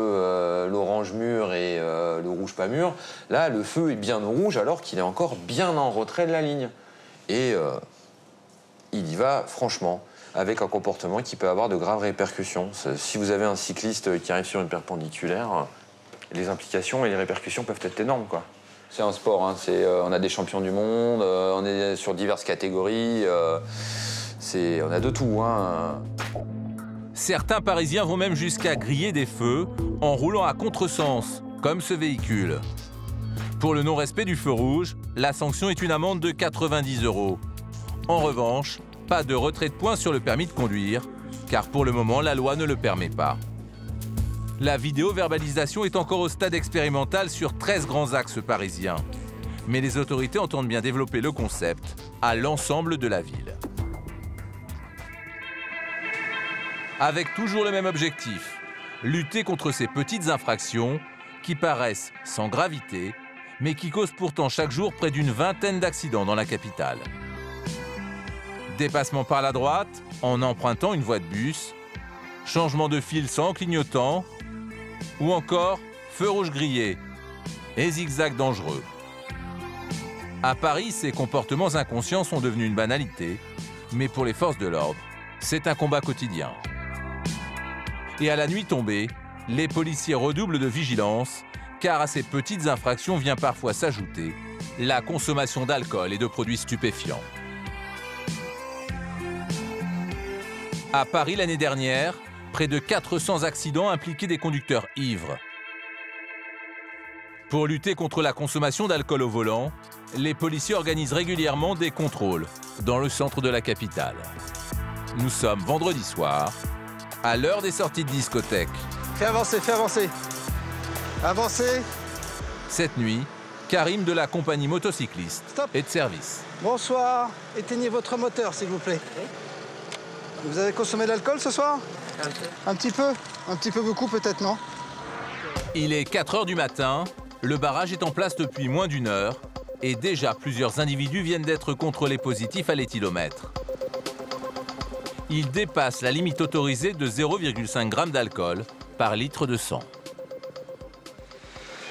l'orange mûr et le rouge pas mûr. Là, le feu est bien au rouge alors qu'il est encore bien en retrait de la ligne. Et il y va franchement, avec un comportement qui peut avoir de graves répercussions. Si vous avez un cycliste qui arrive sur une perpendiculaire, les implications et les répercussions peuvent être énormes, quoi. C'est un sport, hein. On a des champions du monde, on est sur diverses catégories, on a de tout, hein. Certains Parisiens vont même jusqu'à griller des feux en roulant à contresens, comme ce véhicule. Pour le non-respect du feu rouge, la sanction est une amende de 90 €. En revanche, pas de retrait de points sur le permis de conduire, car pour le moment, la loi ne le permet pas. La vidéo-verbalisation est encore au stade expérimental sur 13 grands axes parisiens. Mais les autorités entendent bien développer le concept à l'ensemble de la ville. Avec toujours le même objectif, lutter contre ces petites infractions qui paraissent sans gravité, mais qui causent pourtant chaque jour près d'une vingtaine d'accidents dans la capitale. Dépassement par la droite, en empruntant une voie de bus, changement de fil sans clignotant, ou encore feu rouge grillé et zigzag dangereux. À Paris, ces comportements inconscients sont devenus une banalité, mais pour les forces de l'ordre, c'est un combat quotidien. Et à la nuit tombée, les policiers redoublent de vigilance, car à ces petites infractions vient parfois s'ajouter la consommation d'alcool et de produits stupéfiants. À Paris l'année dernière, près de 400 accidents impliquaient des conducteurs ivres. Pour lutter contre la consommation d'alcool au volant, les policiers organisent régulièrement des contrôles dans le centre de la capitale. Nous sommes vendredi soir, à l'heure des sorties de discothèque. Fais avancer, fais avancer. Avancez. Cette nuit, Karim de la compagnie motocycliste est de service. Bonsoir, éteignez votre moteur s'il vous plaît. Vous avez consommé de l'alcool ce soir? Un petit peu? Un petit peu beaucoup peut-être, non? Il est 4 h du matin, le barrage est en place depuis moins d'1 heure et déjà plusieurs individus viennent d'être contrôlés positifs à l'éthylomètre. Ils dépassent la limite autorisée de 0,5 g d'alcool par litre de sang.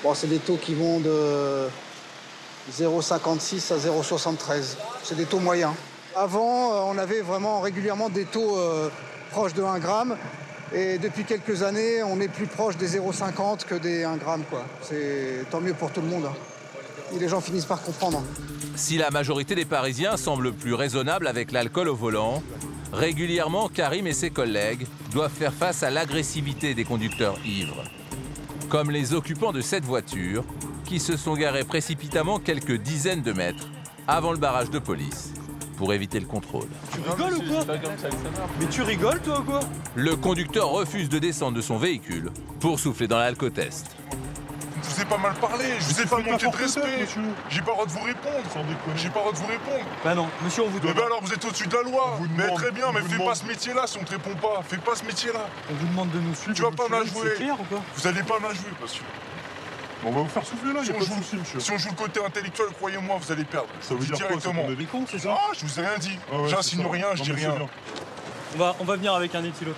Bon, c'est des taux qui vont de 0,56 à 0,73. C'est des taux moyens. Avant, on avait vraiment régulièrement des taux proches de 1 g. Et depuis quelques années, on est plus proche des 0,50 que des 1 g, quoi. C'est tant mieux pour tout le monde. Et les gens finissent par comprendre. Si la majorité des Parisiens semble plus raisonnable avec l'alcool au volant, Régulièrement, Karim et ses collègues doivent faire face à l'agressivité des conducteurs ivres. Comme les occupants de cette voiture, qui se sont garés précipitamment quelques dizaines de mètres avant le barrage de police, pour éviter le contrôle. Tu rigoles ou quoi? Mais tu rigoles toi ou quoi? Le conducteur refuse de descendre de son véhicule pour souffler dans l'alcotest. Je vous ai pas mal parlé, je vous ai pas manqué de respect. J'ai pas le droit de vous répondre. J'ai pas le droit de vous répondre. Bah non, monsieur, on vous doit. Mais bah alors vous êtes au-dessus de la loi. Mais très bien, mais fais pas ce métier-là si on te répond pas. Fais pas ce métier-là. On vous demande de nous suivre. Tu vas pas me la jouer. C'est clair ou quoi? Vous allez pas me la jouer, monsieur. Bon, on va vous faire souffler là, Si on joue le côté intellectuel, croyez-moi, vous allez perdre. Ça veut dire directement. quoi, c'est qu'on est des cons, c'est ça? Ah, je vous ai rien dit. J'insinue rien, je dis rien. On va venir avec un éthylot.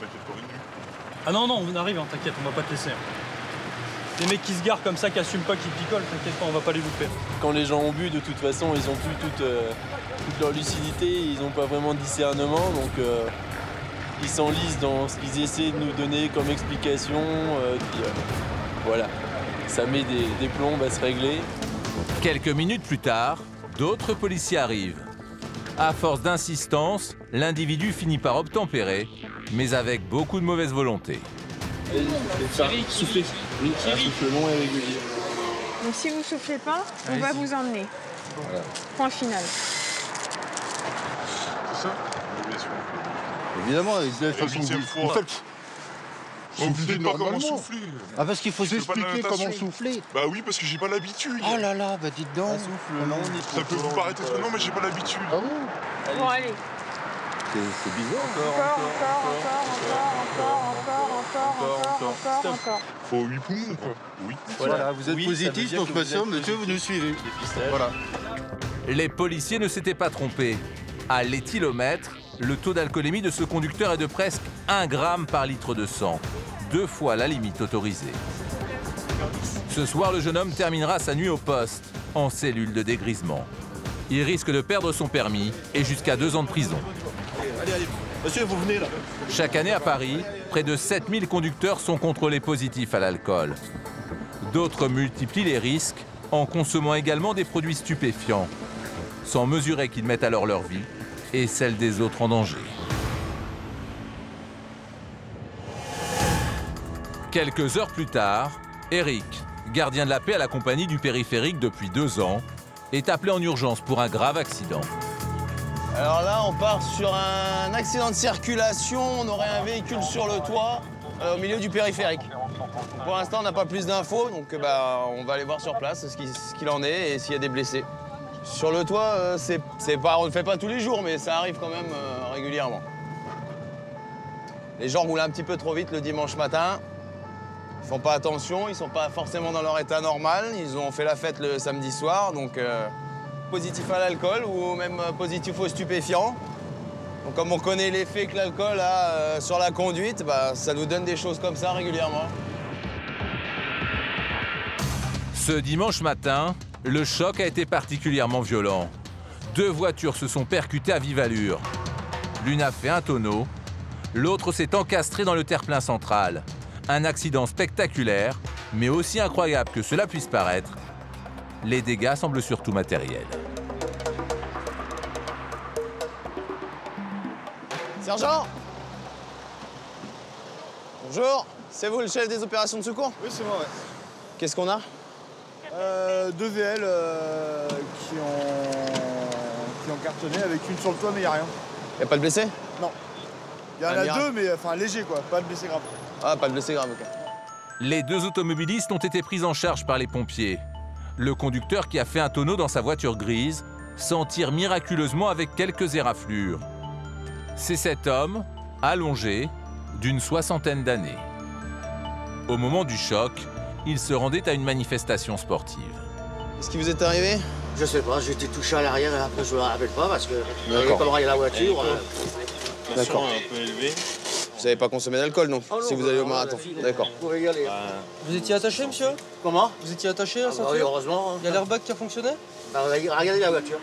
Ah non, on arrive, hein, t'inquiète, on va pas te laisser. Les mecs qui se garent comme ça, qui assument pas, qui picolent, t'inquiète pas, on va pas les louper. Quand les gens ont bu, de toute façon, ils ont plus toute leur lucidité, ils n'ont pas vraiment de discernement, donc ils s'enlisent dans ce qu'ils essaient de nous donner comme explication. Voilà, ça met des plombes à se régler. Quelques minutes plus tard, d'autres policiers arrivent. À force d'insistance, l'individu finit par obtempérer, mais avec beaucoup de mauvaise volonté. Thierry, soufflez. Oui, un souffle long et régulier. Donc si vous soufflez pas, on va vous emmener. Voilà. Point final. C'est ça? Bien sûr. Évidemment, de la façon vous faites. Vous dites pas comment souffler. Ah, parce qu'il faut s'expliquer comment souffler. Bah oui, parce que j'ai pas l'habitude. Oh là là, bah dites donc. Ça peut vous paraître étonnant, mais j'ai pas l'habitude. Ah bon? Bon, allez. C'est bizarre. Encore. Faut 8 poumons, quoi. Oui. Voilà, vous êtes positif, donc monsieur, vous nous suivez. Voilà. Les policiers ne s'étaient pas trompés. À l'éthylomètre, le taux d'alcoolémie de ce conducteur est de presque 1 gramme par litre de sang, 2 fois la limite autorisée. Ce soir, le jeune homme terminera sa nuit au poste, en cellule de dégrisement. Il risque de perdre son permis et jusqu'à 2 ans de prison. Allez, monsieur, vous venez là. Chaque année à Paris, près de 7000 conducteurs sont contrôlés positifs à l'alcool. D'autres multiplient les risques en consommant également des produits stupéfiants, sans mesurer qu'ils mettent alors leur vie et celle des autres en danger. Quelques heures plus tard, Eric, gardien de la paix à la compagnie du périphérique depuis 2 ans, est appelé en urgence pour un grave accident. Alors là, on part sur un accident de circulation. On aurait un véhicule sur le toit au milieu du périphérique. Pour l'instant, on n'a pas plus d'infos, donc on va aller voir sur place ce qu'il en est et s'il y a des blessés. Sur le toit, on ne le fait pas tous les jours, mais ça arrive quand même régulièrement. Les gens roulent un petit peu trop vite le dimanche matin. Ils font pas attention, ils sont pas forcément dans leur état normal. Ils ont fait la fête le samedi soir, donc positif à l'alcool ou même positif aux stupéfiants. Donc, comme on connaît l'effet que l'alcool a sur la conduite, ça nous donne des choses comme ça régulièrement. Ce dimanche matin, le choc a été particulièrement violent. 2 voitures se sont percutées à vive allure. L'une a fait un tonneau, l'autre s'est encastrée dans le terre-plein central. Un accident spectaculaire, mais aussi incroyable que cela puisse paraître. Les dégâts semblent surtout matériels. Sergent! Bonjour, c'est vous le chef des opérations de secours? Oui, c'est moi, ouais. Qu'est-ce qu'on a? 2 VL qui ont cartonné avec une sur le toit, mais il n'y a rien. Y a pas de blessés? Non. Il y en a 2, mais enfin léger, quoi. Pas de blessés graves. Ah, pas de blessés graves, ok. Les 2 automobilistes ont été pris en charge par les pompiers. Le conducteur qui a fait un tonneau dans sa voiture grise s'en tire miraculeusement avec quelques éraflures. C'est cet homme, allongé, d'une 60aine d'années. Au moment du choc, il se rendait à une manifestation sportive. Qu'est-ce qui vous est arrivé? Je sais pas, j'ai été touché à l'arrière et après je me rappelle pas parce que j'avais pas braillé la voiture. D'accord. Un peu élevé. Vous n'avez pas consommé d'alcool, non? Si vous allez au marathon. D'accord. Vous étiez attaché, monsieur? Comment? Vous étiez attaché à la ceinture? Oui, heureusement. Il y a l'airbag qui a fonctionné? Regardez la voiture.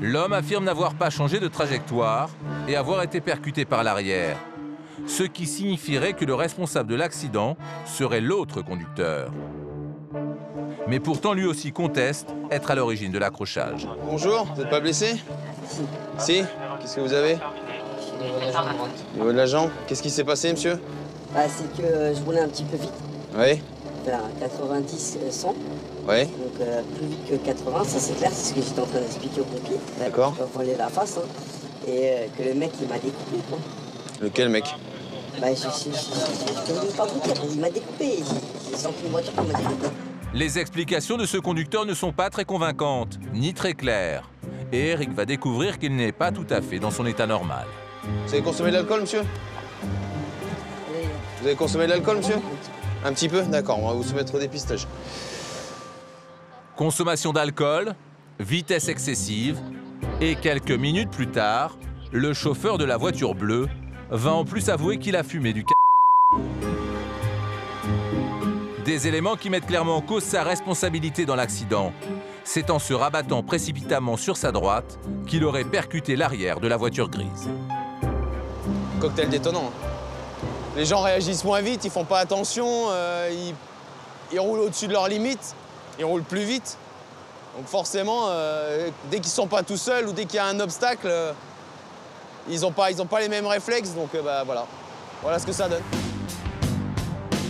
L'homme affirme n'avoir pas changé de trajectoire et avoir été percuté par l'arrière, ce qui signifierait que le responsable de l'accident serait l'autre conducteur. Mais pourtant, lui aussi conteste être à l'origine de l'accrochage. Bonjour, vous n'êtes pas blessé? Si. Qu'est-ce que vous avez? Au niveau de la jambe, qu'est-ce qui s'est passé, monsieur? Bah, c'est que je roulais un petit peu vite. Oui. Vers 90, 100. Oui. Donc plus vite que 80, ça c'est clair, c'est ce que j'étais en train d'expliquer aux pompiers. D'accord. Quand on voulait la face, hein. Et que le mec il m'a découpé, quoi. Lequel mec? Bah, je peux même pas vous dire, il m'a découpé. J'ai senti une voiture qui m'a découpé. Les explications de ce conducteur ne sont pas très convaincantes, ni très claires. Et Eric va découvrir qu'il n'est pas tout à fait dans son état normal. Vous avez consommé de l'alcool, monsieur? Vous avez consommé de l'alcool, monsieur? Un petit peu? D'accord, on va vous soumettre au dépistage. Consommation d'alcool, vitesse excessive, et quelques minutes plus tard, le chauffeur de la voiture bleue va en plus avouer qu'il a fumé du Des éléments qui mettent clairement en cause sa responsabilité dans l'accident. C'est en se rabattant précipitamment sur sa droite qu'il aurait percuté l'arrière de la voiture grise. Cocktail détonnant. Les gens réagissent moins vite, ils font pas attention, ils roulent au-dessus de leurs limites, ils roulent plus vite. Donc forcément, dès qu'ils sont pas tout seuls ou dès qu'il y a un obstacle, ils ont pas les mêmes réflexes, donc bah, voilà ce que ça donne.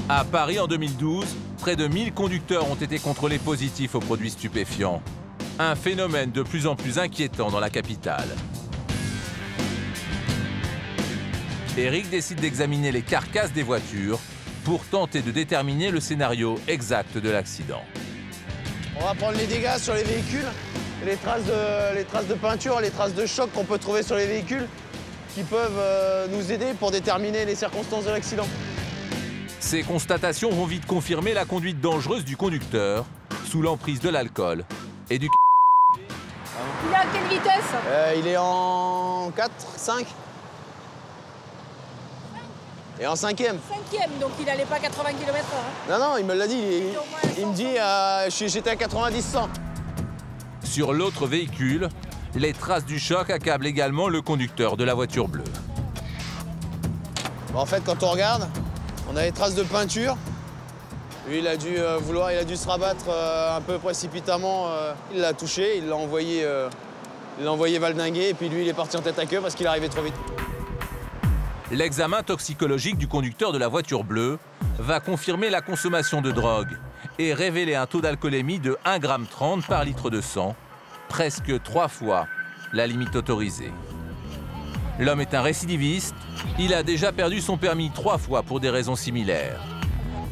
À Paris en 2012, près de 1000 conducteurs ont été contrôlés positifs aux produits stupéfiants. Un phénomène de plus en plus inquiétant dans la capitale. Eric décide d'examiner les carcasses des voitures pour tenter de déterminer le scénario exact de l'accident. On va prendre les dégâts sur les véhicules, les traces de peinture, les traces de choc qu'on peut trouver sur les véhicules qui peuvent nous aider pour déterminer les circonstances de l'accident. Ces constatations vont vite confirmer la conduite dangereuse du conducteur sous l'emprise de l'alcool et du Il est à quelle vitesse? Il est en 4, 5. Et en 5e. 5e, donc il n'allait pas 80 km/h. Hein. Non, il me l'a dit. Il me dit, j'étais à 90-100. Sur l'autre véhicule, les traces du choc accablent également le conducteur de la voiture bleue. Bon, en fait, quand on regarde, on a les traces de peinture. Lui, il a dû se rabattre un peu précipitamment. Il l'a touché, il l'a envoyé valdinguer, et puis lui, il est parti en tête à queue parce qu'il arrivait trop vite. L'examen toxicologique du conducteur de la voiture bleue va confirmer la consommation de drogue et révéler un taux d'alcoolémie de 1,30 g par litre de sang, presque 3 fois la limite autorisée. L'homme est un récidiviste, il a déjà perdu son permis 3 fois pour des raisons similaires.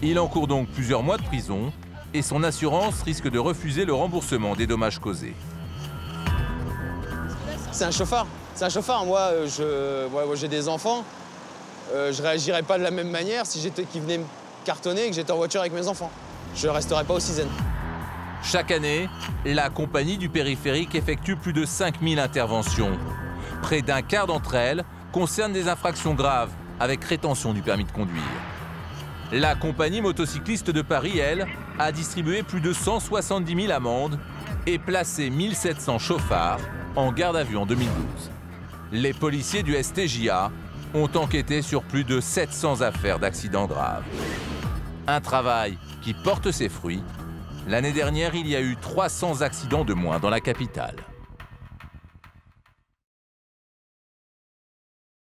Il encourt donc plusieurs mois de prison et son assurance risque de refuser le remboursement des dommages causés. C'est un chauffard. Moi, j'ai des enfants. Je réagirais pas de la même manière si j'étais qui venait me cartonner et que j'étais en voiture avec mes enfants. Je resterais pas aussi zen. Chaque année, la compagnie du périphérique effectue plus de 5000 interventions. Près d'un quart d'entre elles concernent des infractions graves avec rétention du permis de conduire. La compagnie motocycliste de Paris, elle, a distribué plus de 170 000 amendes et placé 1700 chauffards en garde à vue en 2012. Les policiers du STJA ont enquêté sur plus de 700 affaires d'accidents graves. Un travail qui porte ses fruits. L'année dernière, il y a eu 300 accidents de moins dans la capitale.